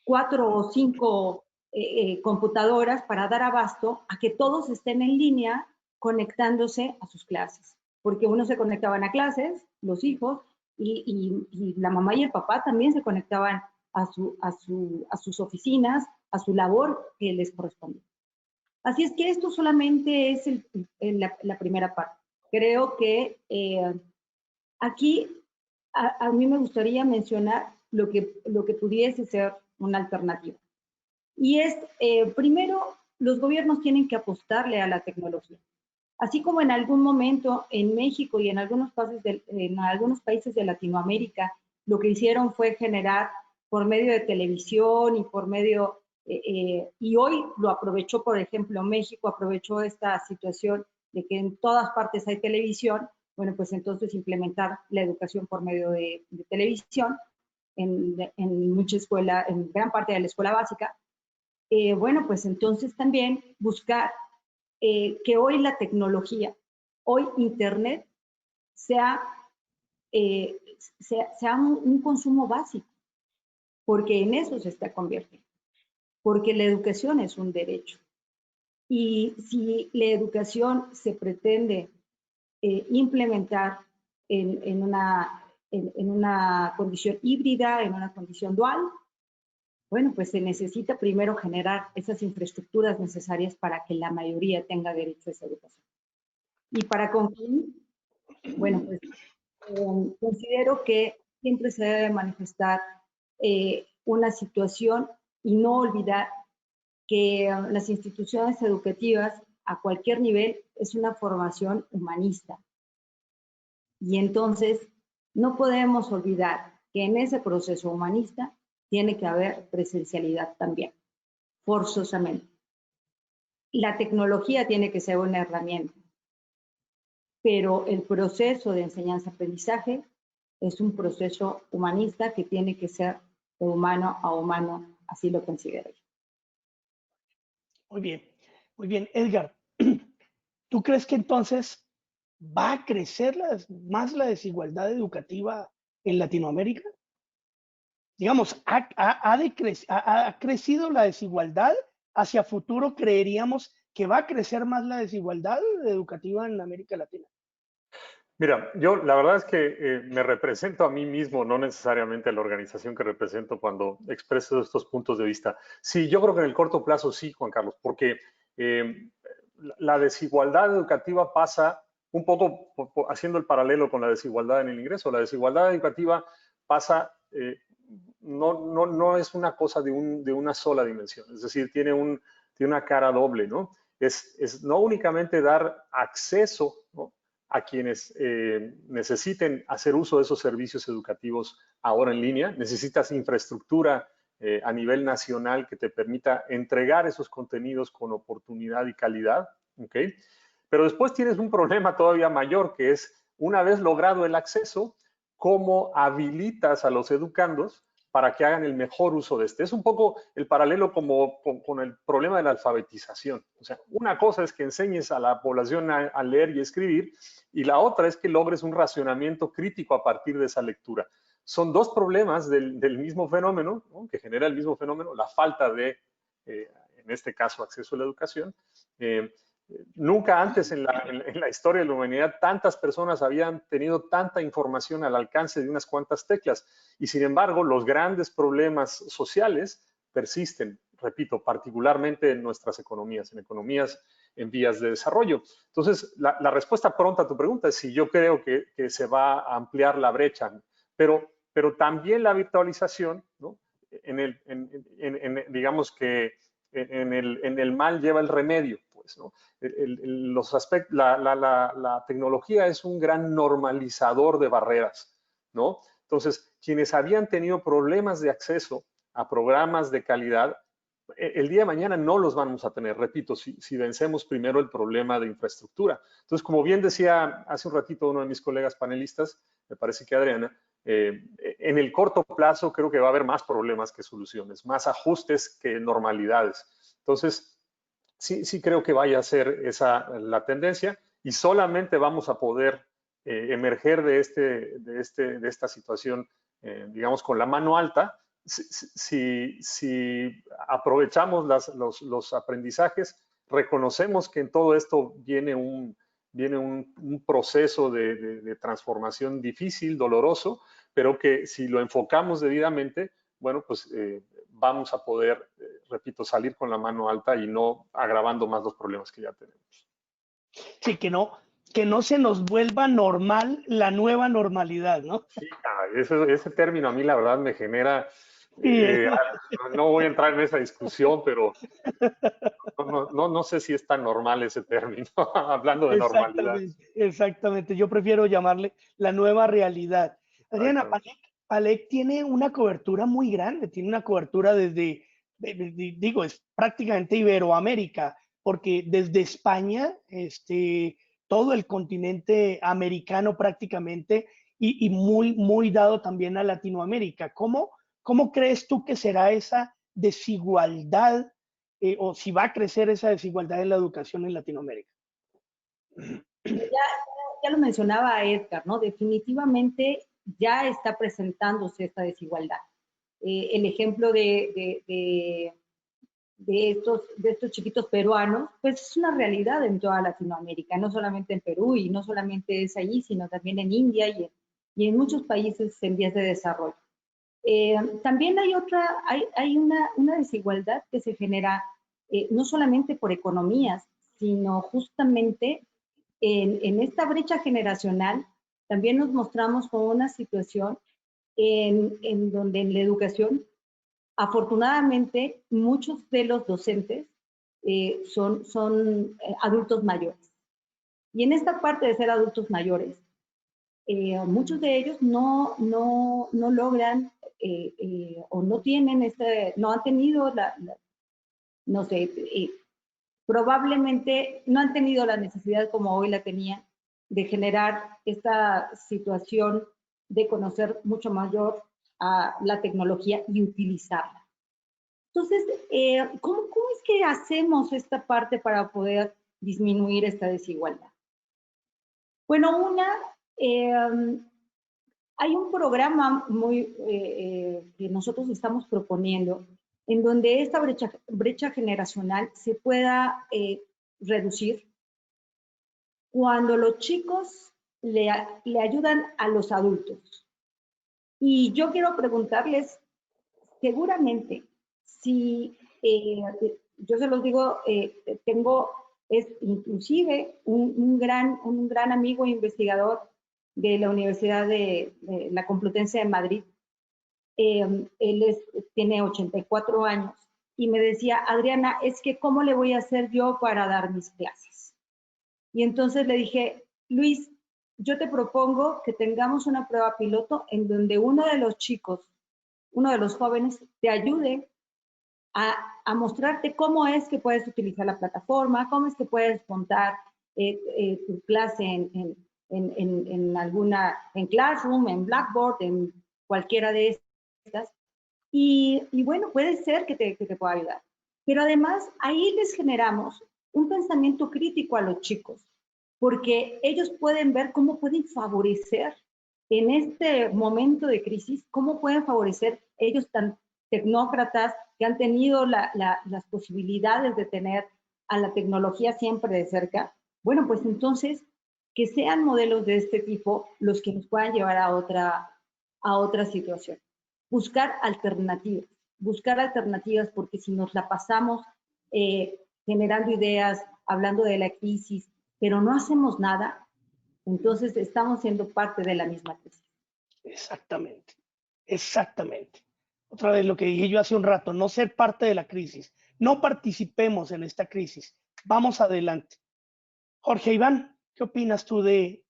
4 o 5 computadoras para dar abasto a que todos estén en línea conectándose a sus clases. Porque unos se conectaban a clases, los hijos, y la mamá y el papá también se conectaban a sus oficinas, a su labor que les correspondía. Así es que esto solamente es la primera parte. Creo que aquí a mí me gustaría mencionar lo que pudiese ser una alternativa. Y es, primero, los gobiernos tienen que apostarle a la tecnología. Así como en algún momento en México y en algunos países de Latinoamérica, lo que hicieron fue generar por medio de televisión y por medio, y hoy lo aprovechó, por ejemplo, México aprovechó esta situación de que en todas partes hay televisión. Bueno, pues entonces implementar la educación por medio de televisión en mucha escuela, en gran parte de la escuela básica. Bueno, pues entonces también buscar que hoy la tecnología, hoy Internet, sea un consumo básico, porque en eso se está convirtiendo, porque la educación es un derecho. Y si la educación se pretende implementar en una condición híbrida, en una condición dual, bueno, pues se necesita primero generar esas infraestructuras necesarias para que la mayoría tenga derecho a esa educación. Y para concluir, bueno, pues considero que siempre se debe manifestar una situación y no olvidar que las instituciones educativas a cualquier nivel es una formación humanista. Y entonces no podemos olvidar que en ese proceso humanista tiene que haber presencialidad también, forzosamente. La tecnología tiene que ser una herramienta, pero el proceso de enseñanza-aprendizaje es un proceso humanista que tiene que ser de humano a humano, así lo considero yo. Muy bien, muy bien. Edgar, ¿tú crees que entonces va a crecer más la desigualdad educativa en Latinoamérica? Digamos, ¿ha crecido la desigualdad? ¿Hacia futuro creeríamos que va a crecer más la desigualdad educativa en América Latina? Mira, yo la verdad es que me represento a mí mismo, no necesariamente a la organización que represento cuando expreso estos puntos de vista. Sí, yo creo que en el corto plazo sí, Juan Carlos, porque la desigualdad educativa pasa un poco haciendo el paralelo con la desigualdad en el ingreso. La desigualdad educativa pasa, no es una cosa de una sola dimensión, es decir, tiene una cara doble, ¿no? Es no únicamente dar acceso, ¿no?, a quienes necesiten hacer uso de esos servicios educativos ahora en línea. Necesitas infraestructura a nivel nacional que te permita entregar esos contenidos con oportunidad y calidad, ¿ok? Pero después tienes un problema todavía mayor, que es, una vez logrado el acceso, cómo habilitas a los educandos para que hagan el mejor uso de este. Es un poco el paralelo con el problema de la alfabetización. O sea, una cosa es que enseñes a la población a leer y escribir, y la otra es que logres un racionamiento crítico a partir de esa lectura. Son dos problemas del mismo fenómeno, ¿no?, que genera el mismo fenómeno, la falta de, en este caso, acceso a la educación, Nunca antes en la historia de la humanidad tantas personas habían tenido tanta información al alcance de unas cuantas teclas. Y sin embargo, los grandes problemas sociales persisten, repito, particularmente en nuestras economías, en economías en vías de desarrollo. Entonces, la respuesta pronta a tu pregunta es sí, yo creo que se va a ampliar la brecha, pero también la virtualización, ¿no? Digamos que en el mal lleva el remedio, pues, ¿no? Los aspectos, la tecnología es un gran normalizador de barreras, ¿no? Entonces, quienes habían tenido problemas de acceso a programas de calidad, el día de mañana no los vamos a tener, repito, si vencemos primero el problema de infraestructura. Entonces, como bien decía hace un ratito uno de mis colegas panelistas, me parece que Adriana, en el corto plazo creo que va a haber más problemas que soluciones, más ajustes que normalidades. Entonces, sí creo que vaya a ser esa la tendencia y solamente vamos a poder emerger de esta situación, digamos, con la mano alta, si aprovechamos los aprendizajes, reconocemos que en todo esto viene un proceso de transformación difícil, doloroso, pero que si lo enfocamos debidamente, bueno, pues vamos a poder, repito, salir con la mano alta y no agravando más los problemas que ya tenemos. Sí, que no se nos vuelva normal la nueva normalidad, ¿no? Sí, ese término a mí la verdad me genera, no voy a entrar en esa discusión, pero no sé si es tan normal ese término, hablando de normalidad. Exactamente. Yo prefiero llamarle la nueva realidad. Adriana, Palek tiene una cobertura muy grande, tiene una cobertura desde, digo, es prácticamente Iberoamérica, porque desde España, todo el continente americano prácticamente, y muy dado también a Latinoamérica. ¿Cómo crees tú que será esa desigualdad o si va a crecer esa desigualdad en la educación en Latinoamérica? Ya lo mencionaba Edgar, ¿no? Definitivamente ya está presentándose esta desigualdad. El ejemplo de estos chiquitos peruanos, pues es una realidad en toda Latinoamérica, no solamente en Perú y no solamente es allí, sino también en India y en muchos países en vías de desarrollo. También hay una desigualdad que se genera no solamente por economías, sino justamente en esta brecha generacional también nos mostramos con una situación en donde en la educación, afortunadamente, muchos de los docentes son adultos mayores. Y en esta parte de ser adultos mayores, muchos de ellos no logran o no tienen no han tenido no sé, probablemente no han tenido la necesidad como hoy la tenían de generar esta situación de conocer mucho mayor a la tecnología y utilizarla. Entonces, ¿cómo es que hacemos esta parte para poder disminuir esta desigualdad? Bueno, hay un programa que nosotros estamos proponiendo en donde esta brecha generacional se pueda reducir cuando los chicos le ayudan a los adultos. Y yo quiero preguntarles, seguramente, si yo se los digo, es inclusive un gran amigo e investigador de la Universidad de la Complutense de Madrid. Él tiene 84 años y me decía, Adriana, es que ¿cómo le voy a hacer yo para dar mis clases? Y entonces le dije, Luis, yo te propongo que tengamos una prueba piloto en donde uno de los chicos, uno de los jóvenes, te ayude a mostrarte cómo es que puedes utilizar la plataforma, cómo es que puedes montar tu clase en Classroom, en Blackboard, en cualquiera de estas. Y bueno, puede ser que te pueda ayudar. Pero además, ahí les generamos un pensamiento crítico a los chicos, porque ellos pueden ver cómo pueden favorecer en este momento de crisis, cómo pueden favorecer ellos tan tecnócratas que han tenido las posibilidades de tener a la tecnología siempre de cerca, bueno, pues entonces que sean modelos de este tipo los que nos puedan llevar a otra situación. Buscar alternativas porque si nos la pasamos generando ideas, hablando de la crisis, pero no hacemos nada, entonces estamos siendo parte de la misma crisis. Exactamente, exactamente. Otra vez lo que dije yo hace un rato, no ser parte de la crisis. No participemos en esta crisis. Vamos adelante. Jorge Iván, ¿qué opinas tú de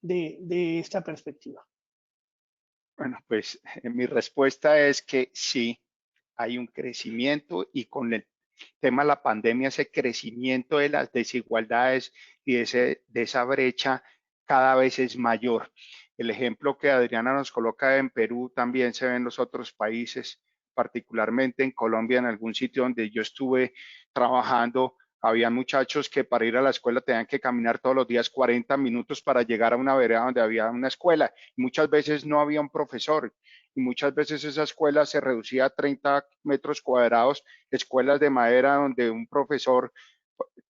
esta perspectiva? Bueno, pues mi respuesta es que sí, hay un crecimiento y con el tema de la pandemia, ese crecimiento de las desigualdades y de esa brecha cada vez es mayor. El ejemplo que Adriana nos coloca en Perú también se ve en los otros países, particularmente en Colombia, en algún sitio donde yo estuve trabajando. Había muchachos que para ir a la escuela tenían que caminar todos los días 40 minutos para llegar a una vereda donde había una escuela. Muchas veces no había un profesor y muchas veces esa escuela se reducía a 30 metros cuadrados, escuelas de madera donde un profesor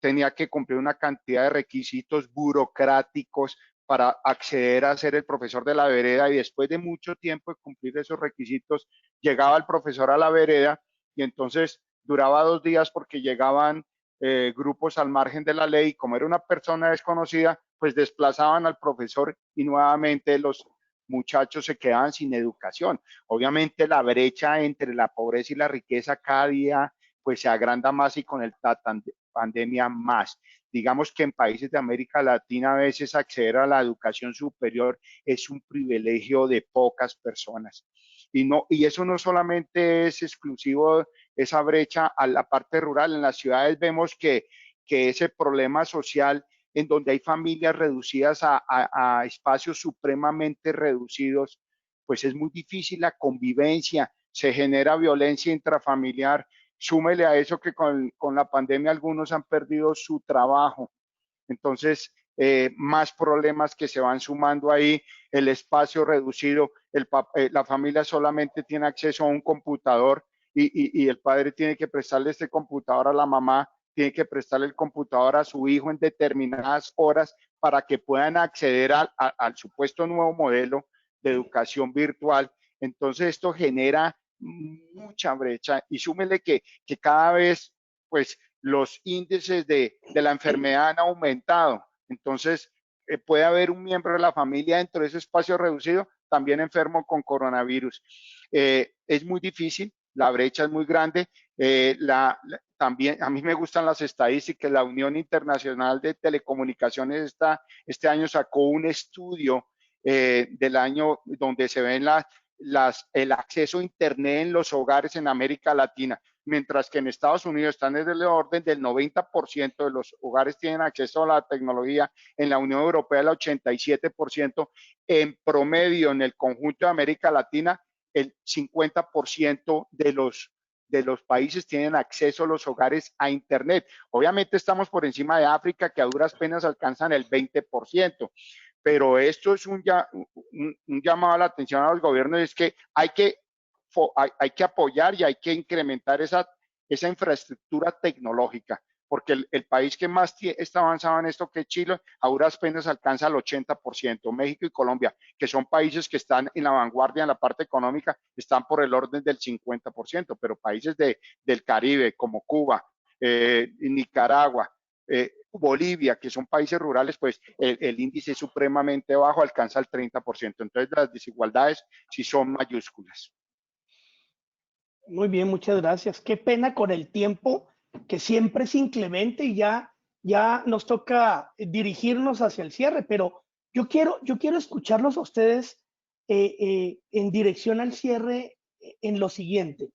tenía que cumplir una cantidad de requisitos burocráticos para acceder a ser el profesor de la vereda, y después de mucho tiempo de cumplir esos requisitos, llegaba el profesor a la vereda y entonces duraba 2 días porque llegaban grupos al margen de la ley, y como era una persona desconocida, pues desplazaban al profesor y nuevamente los muchachos se quedaban sin educación. Obviamente la brecha entre la pobreza y la riqueza cada día pues se agranda más, y con la pandemia más. Digamos que en países de América Latina a veces acceder a la educación superior es un privilegio de pocas personas. Y eso no solamente es exclusivo, esa brecha a la parte rural. En las ciudades vemos que ese problema social en donde hay familias reducidas a espacios supremamente reducidos, pues es muy difícil la convivencia, se genera violencia intrafamiliar. Súmele a eso que con la pandemia algunos han perdido su trabajo. Entonces, más problemas que se van sumando ahí, el espacio reducido, la familia solamente tiene acceso a un computador y el padre tiene que prestarle este computador a la mamá, tiene que prestarle el computador a su hijo en determinadas horas para que puedan acceder al supuesto nuevo modelo de educación virtual. Entonces, esto genera mucha brecha, y súmele que cada vez, pues, los índices de la enfermedad han aumentado. Entonces, puede haber un miembro de la familia dentro de ese espacio reducido también enfermo con coronavirus. Es muy difícil, la brecha es muy grande. También a mí me gustan las estadísticas. La Unión Internacional de Telecomunicaciones este año sacó un estudio del año donde se ven el acceso a Internet en los hogares en América Latina, mientras que en Estados Unidos están desde el orden del 90% de los hogares tienen acceso a la tecnología, en la Unión Europea el 87%, en promedio en el conjunto de América Latina el 50% de los países tienen acceso a los hogares a Internet. Obviamente estamos por encima de África, que a duras penas alcanzan el 20%. Pero esto es un llamado a la atención a los gobiernos, es que hay que apoyar y hay que incrementar esa infraestructura tecnológica, porque el país que más está avanzado en esto, que es Chile, a duras penas alcanza el 80%. México y Colombia, que son países que están en la vanguardia en la parte económica, están por el orden del 50%, pero países del Caribe como Cuba, Nicaragua, Bolivia, que son países rurales, pues el índice es supremamente bajo, alcanza el 30%. Entonces las desigualdades sí son mayúsculas. Muy bien, muchas gracias. Qué pena con el tiempo, que siempre es inclemente y ya nos toca dirigirnos hacia el cierre, pero yo quiero escucharlos a ustedes en dirección al cierre en lo siguiente.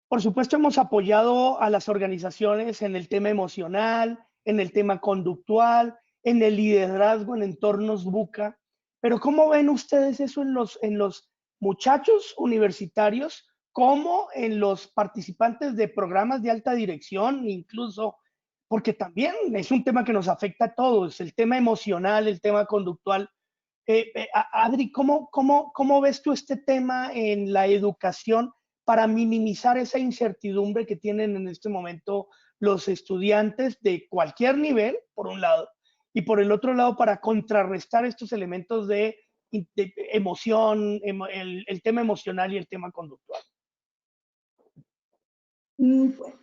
Por supuesto, hemos apoyado a las organizaciones en el tema emocional, en el tema conductual, en el liderazgo en entornos VUCA, pero ¿cómo ven ustedes eso en los muchachos universitarios, como en los participantes de programas de alta dirección, incluso, porque también es un tema que nos afecta a todos, el tema emocional, el tema conductual? Adri, ¿cómo ves tú este tema en la educación para minimizar esa incertidumbre que tienen en este momento los estudiantes de cualquier nivel, por un lado, y por el otro lado, para contrarrestar estos elementos de emoción, el tema emocional y el tema conductual?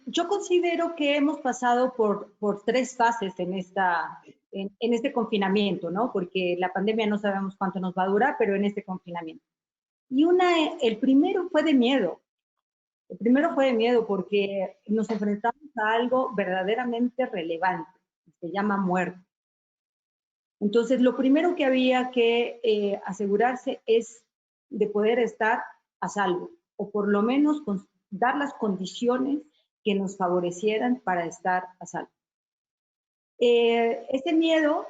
Yo considero que hemos pasado por 3 fases en este confinamiento, ¿no? Porque la pandemia no sabemos cuánto nos va a durar, pero en este confinamiento. Y el primero fue de miedo. El primero fue de miedo porque nos enfrentamos a algo verdaderamente relevante, se llama muerte. Entonces, lo primero que había que asegurarse es de poder estar a salvo, o por lo menos dar las condiciones que nos favorecieran para estar a salvo. Este miedo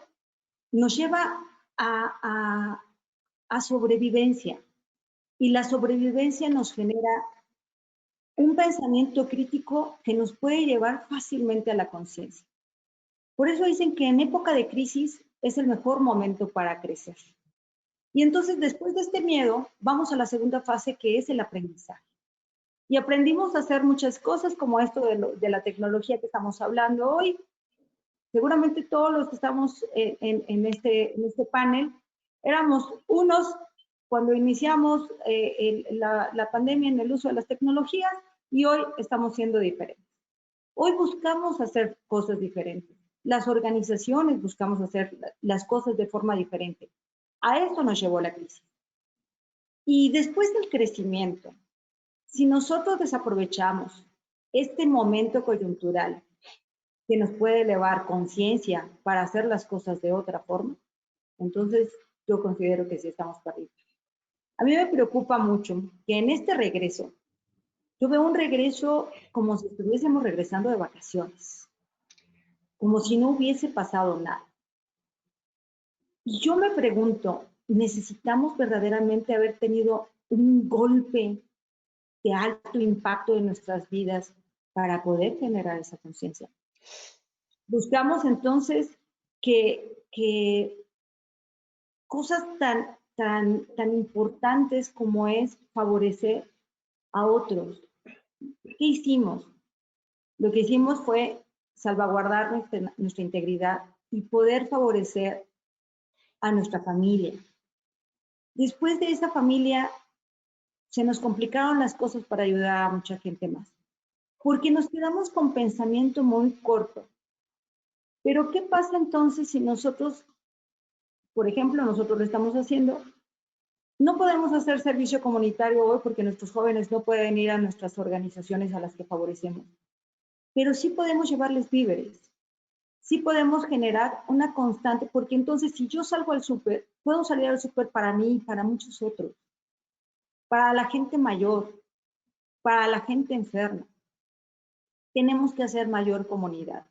nos lleva a sobrevivencia, y la sobrevivencia nos genera un pensamiento crítico que nos puede llevar fácilmente a la conciencia. Por eso dicen que en época de crisis es el mejor momento para crecer. Y entonces, después de este miedo, vamos a la segunda fase, que es el aprendizaje. Y aprendimos a hacer muchas cosas, como esto de la tecnología que estamos hablando hoy. Seguramente todos los que estamos en este panel éramos unos cuando iniciamos la pandemia en el uso de las tecnologías, y hoy estamos siendo diferentes. Hoy buscamos hacer cosas diferentes. Las organizaciones buscamos hacer las cosas de forma diferente. A esto nos llevó la crisis. Y después del crecimiento, si nosotros desaprovechamos este momento coyuntural que nos puede elevar conciencia para hacer las cosas de otra forma, entonces yo considero que sí estamos perdidos. A mí me preocupa mucho que en este regreso, yo veo un regreso como si estuviésemos regresando de vacaciones, como si no hubiese pasado nada. Y yo me pregunto, ¿necesitamos verdaderamente haber tenido un golpe de alto impacto en nuestras vidas para poder generar esa conciencia? Buscamos entonces que cosas tan importantes como es favorecer a otros. ¿Qué hicimos? Lo que hicimos fue salvaguardar nuestra integridad y poder favorecer a nuestra familia. Después de esa familia, se nos complicaron las cosas para ayudar a mucha gente más, porque nos quedamos con pensamiento muy corto. Pero ¿qué pasa entonces si nosotros, por ejemplo, nosotros lo estamos haciendo, no podemos hacer servicio comunitario hoy porque nuestros jóvenes no pueden ir a nuestras organizaciones a las que favorecemos? Pero sí podemos llevarles víveres, sí podemos generar una constante, porque entonces si yo salgo al súper, puedo salir al súper para mí y para muchos otros, para la gente mayor, para la gente enferma. Tenemos que hacer mayor comunidad.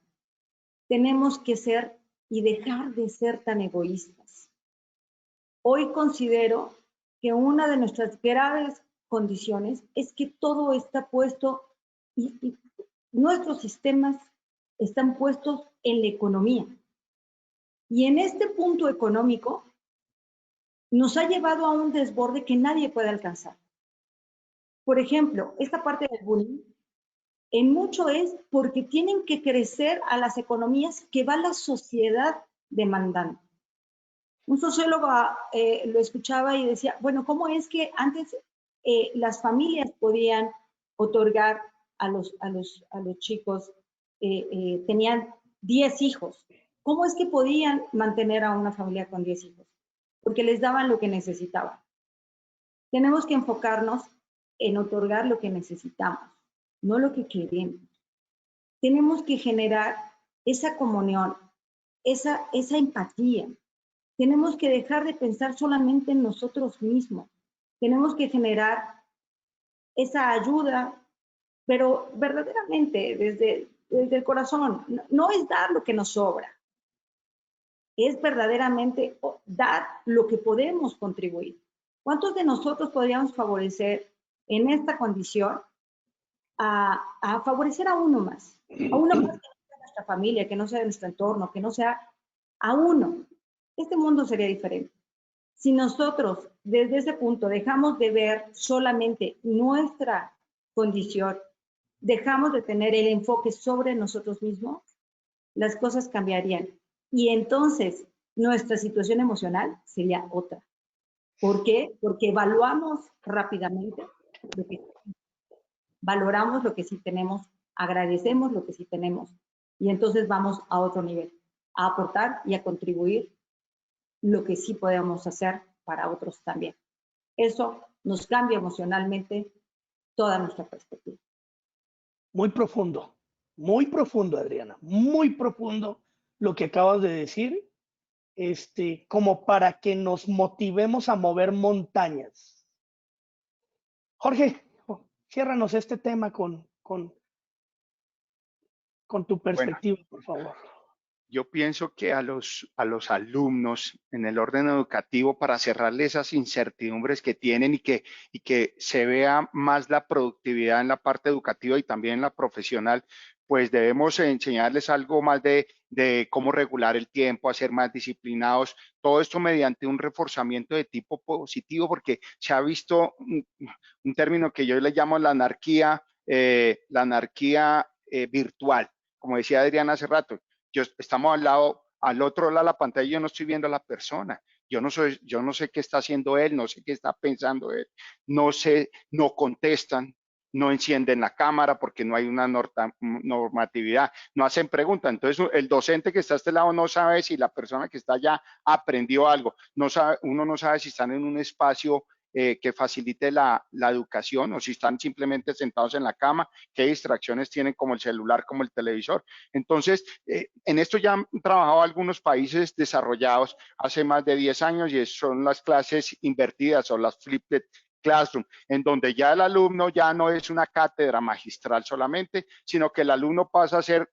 Tenemos que ser y dejar de ser tan egoístas. Hoy considero que una de nuestras graves condiciones es que todo está puesto y nuestros sistemas están puestos en la economía. Y en este punto económico nos ha llevado a un desborde que nadie puede alcanzar. Por ejemplo, esta parte del bullying, en mucho es porque tienen que crecer a las economías que va la sociedad demandando. Un sociólogo lo escuchaba y decía, bueno, ¿cómo es que antes las familias podían otorgar a los chicos, tenían 10 hijos? ¿Cómo es que podían mantener a una familia con 10 hijos? Porque les daban lo que necesitaban. Tenemos que enfocarnos en otorgar lo que necesitamos, no lo que queremos. Tenemos que generar esa comunión, esa empatía. Tenemos que dejar de pensar solamente en nosotros mismos. Tenemos que generar esa ayuda, pero verdaderamente desde el corazón. No es dar lo que nos sobra, es verdaderamente dar lo que podemos contribuir. ¿Cuántos de nosotros podríamos favorecer en esta condición a favorecer a uno más? A uno más que no sea de nuestra familia, que no sea de nuestro entorno, que no sea a uno. Este mundo sería diferente. Si nosotros desde ese punto dejamos de ver solamente nuestra condición dejamos de tener el enfoque sobre nosotros mismos, las cosas cambiarían. Y entonces nuestra situación emocional sería otra. ¿Por qué? Porque evaluamos rápidamente lo que valoramos lo que sí tenemos, agradecemos lo que sí tenemos y entonces vamos a otro nivel, a aportar y a contribuir lo que sí podemos hacer para otros también. Eso nos cambia emocionalmente toda nuestra perspectiva. Muy profundo, Adriana, muy profundo lo que acabas de decir, como para que nos motivemos a mover montañas. Jorge, ciérranos este tema con tu perspectiva, Bueno, por favor. yo pienso que a los alumnos en el orden educativo, para cerrarle esas incertidumbres que tienen y que se vea más la productividad en la parte educativa y también en la profesional, pues debemos enseñarles algo más de cómo regular el tiempo, a ser más disciplinados, todo esto mediante un reforzamiento de tipo positivo, porque se ha visto un término que yo le llamo la anarquía virtual, como decía Adriana hace rato. Estamos al otro lado de la pantalla, yo no estoy viendo a la persona. Yo no sé qué está haciendo él, no sé qué está pensando él, no sé, no contestan, no encienden la cámara porque no hay una normatividad, no hacen preguntas. Entonces, el docente que está a este lado no sabe si la persona que está allá aprendió algo, uno no sabe si están en un espacio que facilite la educación o si están simplemente sentados en la cama, qué distracciones tienen como el celular, como el televisor. Entonces, en esto ya han trabajado algunos países desarrollados hace más de 10 años y son las clases invertidas o las flipped classroom, en donde ya el alumno ya no es una cátedra magistral solamente, sino que el alumno pasa a ser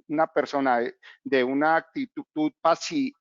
una persona de una actitud pasivista,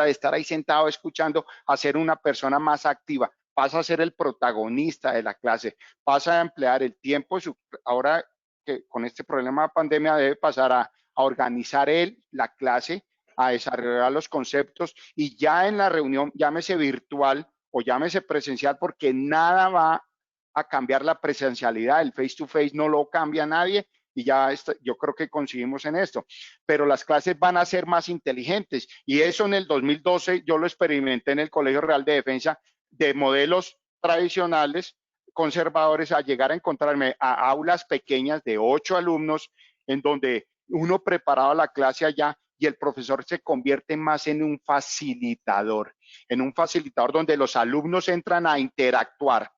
de estar ahí sentado escuchando, a ser una persona más activa, pasa a ser el protagonista de la clase, pasa a emplear el tiempo, ahora que con este problema de pandemia debe pasar a organizar él la clase, a desarrollar los conceptos y ya en la reunión, llámese virtual o llámese presencial, porque nada va a cambiar la presencialidad, el face to face no lo cambia nadie y ya yo creo que coincidimos en esto, pero las clases van a ser más inteligentes y eso en el 2012 yo lo experimenté en el Colegio Real de Defensa, de modelos tradicionales conservadores, a llegar a encontrarme a aulas pequeñas de 8 alumnos en donde uno preparaba la clase allá y el profesor se convierte más en un facilitador donde los alumnos entran a interactuar.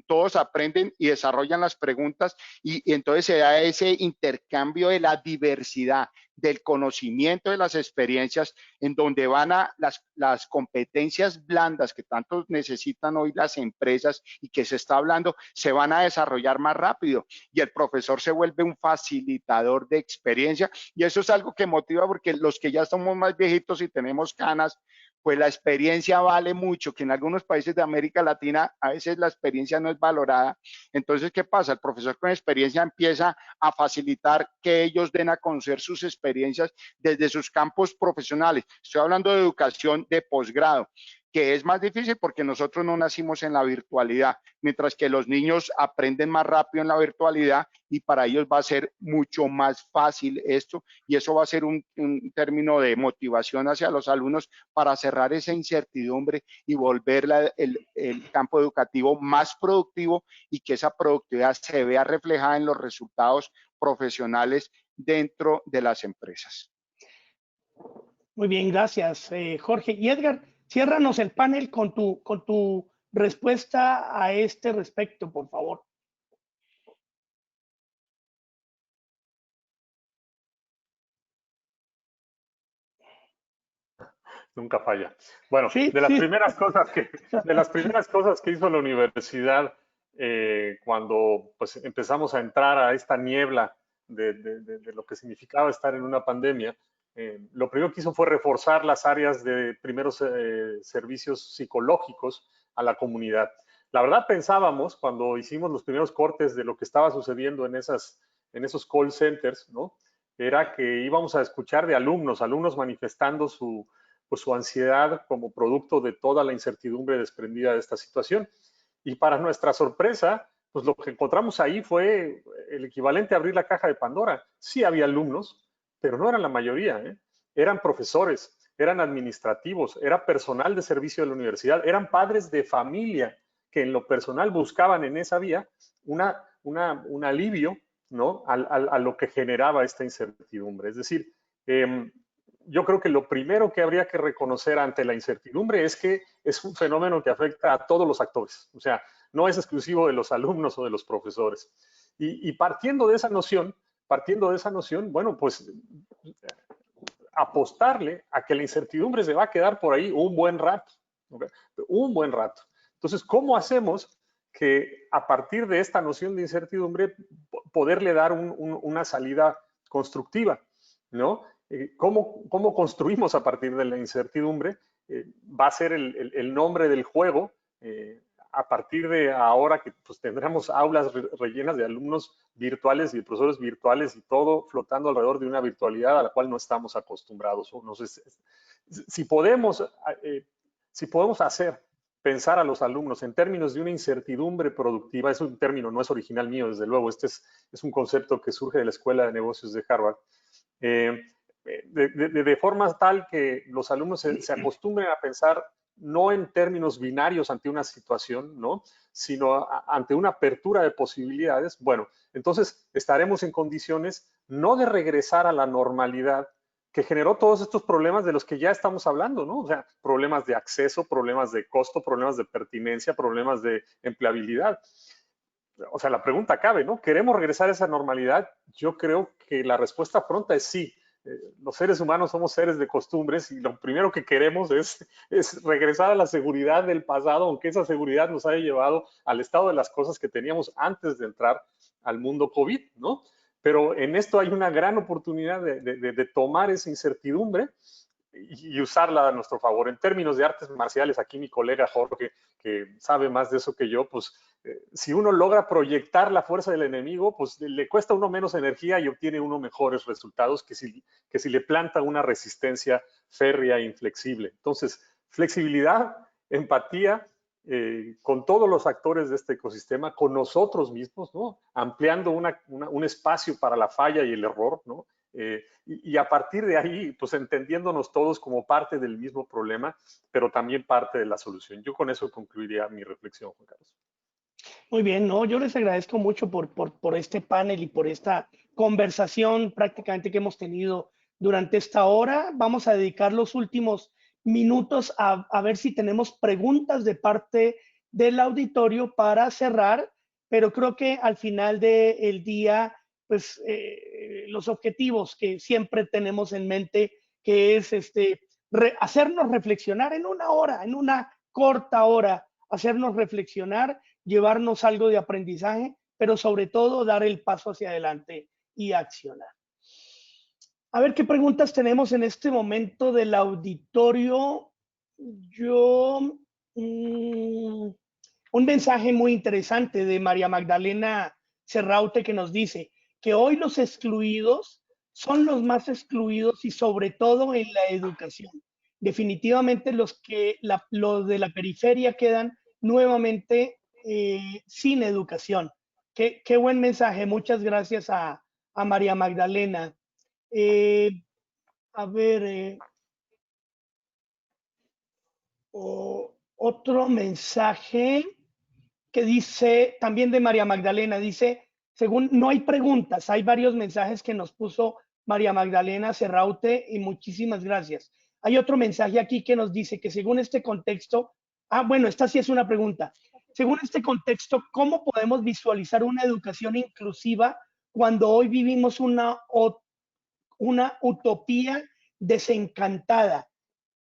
Todos aprenden y desarrollan las preguntas y entonces se da ese intercambio de la diversidad, del conocimiento, de las experiencias, en donde van a las competencias blandas que tanto necesitan hoy las empresas y que se está hablando, se van a desarrollar más rápido y el profesor se vuelve un facilitador de experiencia y eso es algo que motiva porque los que ya somos más viejitos y tenemos canas, pues la experiencia vale mucho, que en algunos países de América Latina a veces la experiencia no es valorada. Entonces, ¿qué pasa? El profesor con experiencia empieza a facilitar que ellos den a conocer sus experiencias desde sus campos profesionales. Estoy hablando de educación de posgrado, que es más difícil porque nosotros no nacimos en la virtualidad, mientras que los niños aprenden más rápido en la virtualidad y para ellos va a ser mucho más fácil esto y eso va a ser un término de motivación hacia los alumnos para cerrar esa incertidumbre y volver el campo educativo más productivo y que esa productividad se vea reflejada en los resultados profesionales dentro de las empresas. Muy bien, gracias, Jorge. Y Edgar, ciérranos el panel con tu respuesta a este respecto, por favor. Nunca falla. Bueno, Sí, de las sí. primeras cosas que hizo la universidad cuando pues empezamos a entrar a esta niebla de lo que significaba estar en una pandemia, lo primero que hizo fue reforzar las áreas de primeros servicios psicológicos a la comunidad. La verdad pensábamos cuando hicimos los primeros cortes de lo que estaba sucediendo en esos call centers, ¿no? Era que íbamos a escuchar de alumnos manifestando su ansiedad como producto de toda la incertidumbre desprendida de esta situación. Y para nuestra sorpresa, pues lo que encontramos ahí fue el equivalente a abrir la caja de Pandora. Sí había alumnos, pero no eran la mayoría, ¿eh? Eran profesores, eran administrativos, era personal de servicio de la universidad, eran padres de familia que en lo personal buscaban en esa vía un alivio, ¿no? A lo que generaba esta incertidumbre. Es decir, yo creo que lo primero que habría que reconocer ante la incertidumbre es que es un fenómeno que afecta a todos los actores. O sea, no es exclusivo de los alumnos o de los profesores. Y partiendo de esa noción, bueno, pues apostarle a que la incertidumbre se va a quedar por ahí un buen rato, ¿okay? Un buen rato. Entonces, ¿cómo hacemos que a partir de esta noción de incertidumbre poderle dar una salida constructiva, ¿no? ¿Cómo construimos a partir de la incertidumbre? Va a ser el nombre del juego. A partir de ahora que pues, tendremos aulas rellenas de alumnos virtuales y de profesores virtuales y todo flotando alrededor de una virtualidad a la cual no estamos acostumbrados. O no sé, si podemos hacer pensar a los alumnos en términos de una incertidumbre productiva, es un término, no es original mío, desde luego, este es un concepto que surge de la Escuela de Negocios de Harvard, de forma tal que los alumnos se acostumbren a pensar no en términos binarios ante una situación, ¿no? Sino ante una apertura de posibilidades. Bueno, entonces estaremos en condiciones no de regresar a la normalidad que generó todos estos problemas de los que ya estamos hablando, ¿no? O sea, problemas de acceso, problemas de costo, problemas de pertinencia, problemas de empleabilidad. O sea, la pregunta cabe, ¿no? ¿Queremos regresar a esa normalidad? Yo creo que la respuesta pronta es sí. Los seres humanos somos seres de costumbres y lo primero que queremos es regresar a la seguridad del pasado, aunque esa seguridad nos haya llevado al estado de las cosas que teníamos antes de entrar al mundo COVID, ¿no? Pero en esto hay una gran oportunidad de tomar esa incertidumbre y usarla a nuestro favor. En términos de artes marciales, aquí mi colega Jorge, que sabe más de eso que yo, pues si uno logra proyectar la fuerza del enemigo, pues le cuesta a uno menos energía y obtiene uno mejores resultados que si le planta una resistencia férrea e inflexible. Entonces, flexibilidad, empatía, con todos los actores de este ecosistema, con nosotros mismos, ¿no? Ampliando un espacio para la falla y el error, ¿no? Y a partir de ahí, pues entendiéndonos todos como parte del mismo problema, pero también parte de la solución. Yo con eso concluiría mi reflexión, Juan Carlos. Muy bien, no, yo les agradezco mucho por este panel y por esta conversación prácticamente que hemos tenido durante esta hora. Vamos a dedicar los últimos minutos a ver si tenemos preguntas de parte del auditorio para cerrar, pero creo que al final del día, pues los objetivos que siempre tenemos en mente, que es hacernos reflexionar en una hora, en una corta hora, hacernos reflexionar, llevarnos algo de aprendizaje, pero sobre todo dar el paso hacia adelante y accionar. A ver qué preguntas tenemos en este momento del auditorio. Un mensaje muy interesante de María Magdalena Serraute que nos dice que hoy los excluidos son los más excluidos y sobre todo en la educación. Definitivamente los de la periferia quedan nuevamente sin educación. Qué buen mensaje. Muchas gracias a María Magdalena. A ver, otro mensaje que dice, también de María Magdalena, dice, según, no hay preguntas, hay varios mensajes que nos puso María Magdalena Serraute y muchísimas gracias. Hay otro mensaje aquí que nos dice que según este contexto, bueno, esta sí es una pregunta. Según este contexto, ¿cómo podemos visualizar una educación inclusiva cuando hoy vivimos una utopía desencantada?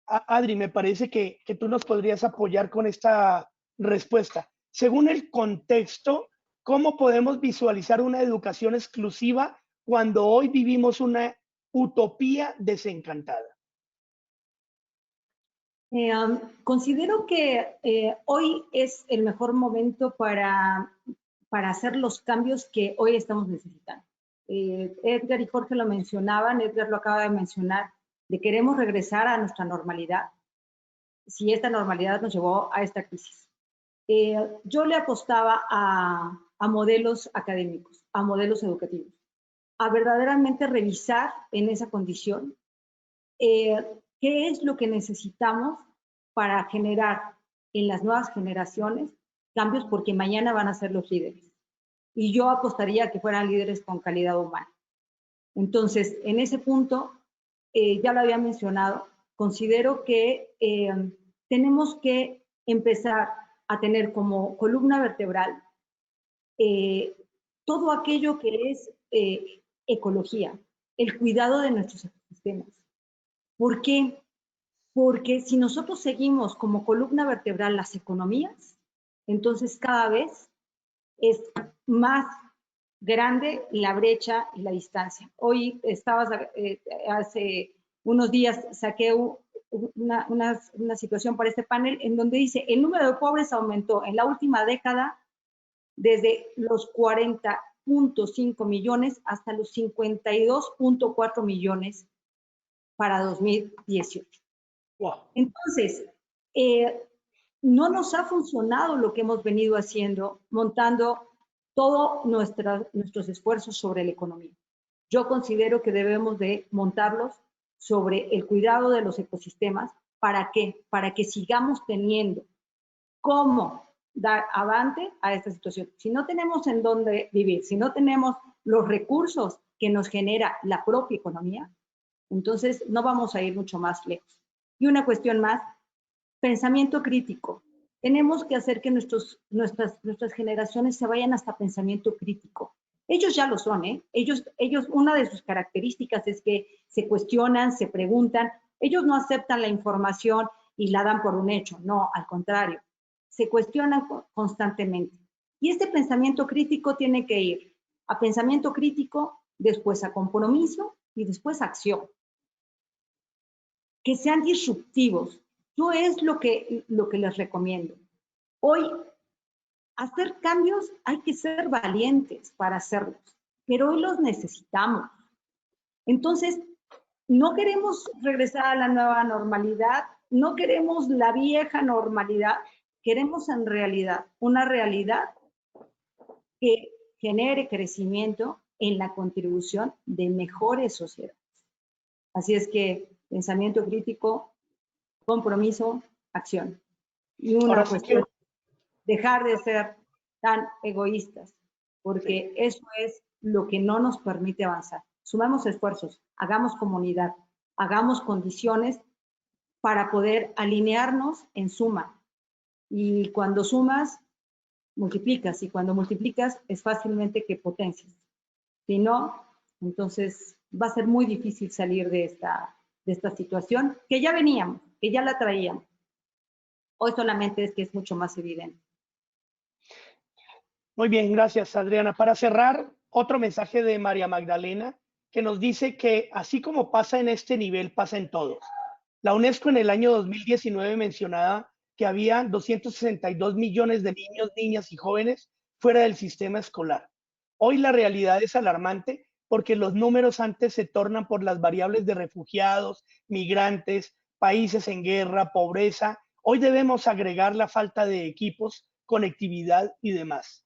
Adri, me parece que tú nos podrías apoyar con esta respuesta. Según el contexto, ¿cómo podemos visualizar una educación exclusiva cuando hoy vivimos una utopía desencantada? Considero que hoy es el mejor momento para hacer los cambios que hoy estamos necesitando. Edgar y Jorge lo mencionaban, Edgar lo acaba de mencionar, de queremos regresar a nuestra normalidad, si esta normalidad nos llevó a esta crisis. Yo le apostaba a a modelos académicos, a modelos educativos, a verdaderamente revisar en esa condición qué es lo que necesitamos para generar en las nuevas generaciones cambios, porque mañana van a ser los líderes. Y yo apostaría a que fueran líderes con calidad humana. Entonces, en ese punto, ya lo había mencionado, considero que tenemos que empezar a tener como columna vertebral todo aquello que es ecología, el cuidado de nuestros ecosistemas. ¿Por qué? Porque si nosotros seguimos como columna vertebral las economías, entonces cada vez es más grande la brecha y la distancia. Hoy hace unos días saqué una situación para este panel en donde dice el número de pobres aumentó en la última década desde los 40.5 millones hasta los 52.4 millones para 2018. Wow. Entonces, no nos ha funcionado lo que hemos venido haciendo, montando todos nuestros esfuerzos sobre la economía. Yo considero que debemos de montarlos sobre el cuidado de los ecosistemas. ¿Para qué? Para que sigamos teniendo cómo dar avante a esta situación. Si no tenemos en dónde vivir, si no tenemos los recursos que nos genera la propia economía, entonces no vamos a ir mucho más lejos. Y una cuestión más, pensamiento crítico. Tenemos que hacer que nuestras generaciones se vayan hasta pensamiento crítico. Ellos ya lo son, ¿eh? Ellos, una de sus características es que se cuestionan, se preguntan. Ellos no aceptan la información y la dan por un hecho. No, al contrario. Se cuestionan constantemente. Y este pensamiento crítico tiene que ir a pensamiento crítico, después a compromiso y después a acción. Que sean disruptivos. Yo es lo que les recomiendo. Hoy, hacer cambios hay que ser valientes para hacerlos, pero hoy los necesitamos. Entonces, no queremos regresar a la nueva normalidad, no queremos la vieja normalidad, queremos en realidad una realidad que genere crecimiento en la contribución de mejores sociedades. Así es que pensamiento crítico, compromiso, acción. Y una cuestión, dejar de ser tan egoístas, porque eso es lo que no nos permite avanzar. Sumemos esfuerzos, hagamos comunidad, hagamos condiciones para poder alinearnos en suma. Y cuando sumas, multiplicas, y cuando multiplicas es fácilmente que potencias. Si no, entonces va a ser muy difícil salir de esta situación que ya veníamos, que ya la traíamos. Hoy solamente es que es mucho más evidente. Muy bien, gracias, Adriana. Para cerrar, otro mensaje de María Magdalena que nos dice que así como pasa en este nivel, pasa en todos. La UNESCO en el año 2019 mencionaba que había 262 millones de niños, niñas y jóvenes fuera del sistema escolar. Hoy la realidad es alarmante porque los números antes se tornan por las variables de refugiados, migrantes, países en guerra, pobreza. Hoy debemos agregar la falta de equipos, conectividad y demás.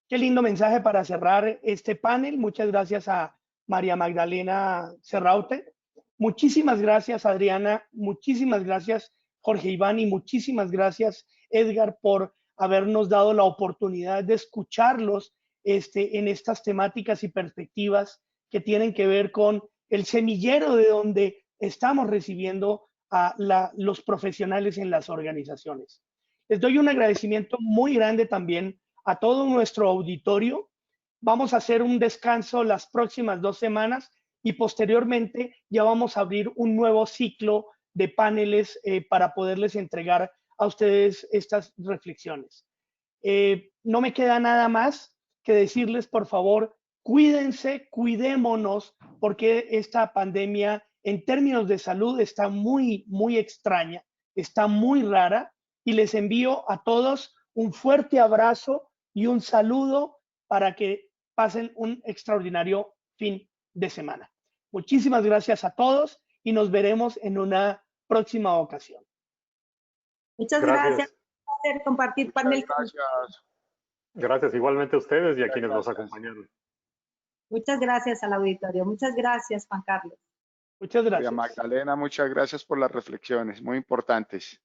Qué lindo mensaje para cerrar este panel. Muchas gracias a María Magdalena Serraute. Muchísimas gracias, Adriana. Muchísimas gracias, Jorge Iván. Y muchísimas gracias, Edgar, por habernos dado la oportunidad de escucharlos en estas temáticas y perspectivas que tienen que ver con el semillero de donde estamos recibiendo a los profesionales en las organizaciones. Les doy un agradecimiento muy grande también a todo nuestro auditorio. Vamos a hacer un descanso las próximas 2 semanas y posteriormente ya vamos a abrir un nuevo ciclo de paneles para poderles entregar a ustedes estas reflexiones. No me queda nada más que decirles, por favor, cuídense, cuidémonos, porque esta pandemia en términos de salud está muy, muy extraña, está muy rara, y les envío a todos un fuerte abrazo y un saludo para que pasen un extraordinario fin de semana. Muchísimas gracias a todos y nos veremos en una próxima ocasión. Muchas gracias por compartir panel. Gracias. Gracias igualmente a ustedes y a Muchas quienes nos gracias. acompañaron. Muchas gracias al auditorio. Muchas gracias, Juan Carlos. Muchas María gracias. Magdalena, muchas gracias por las reflexiones, muy importantes.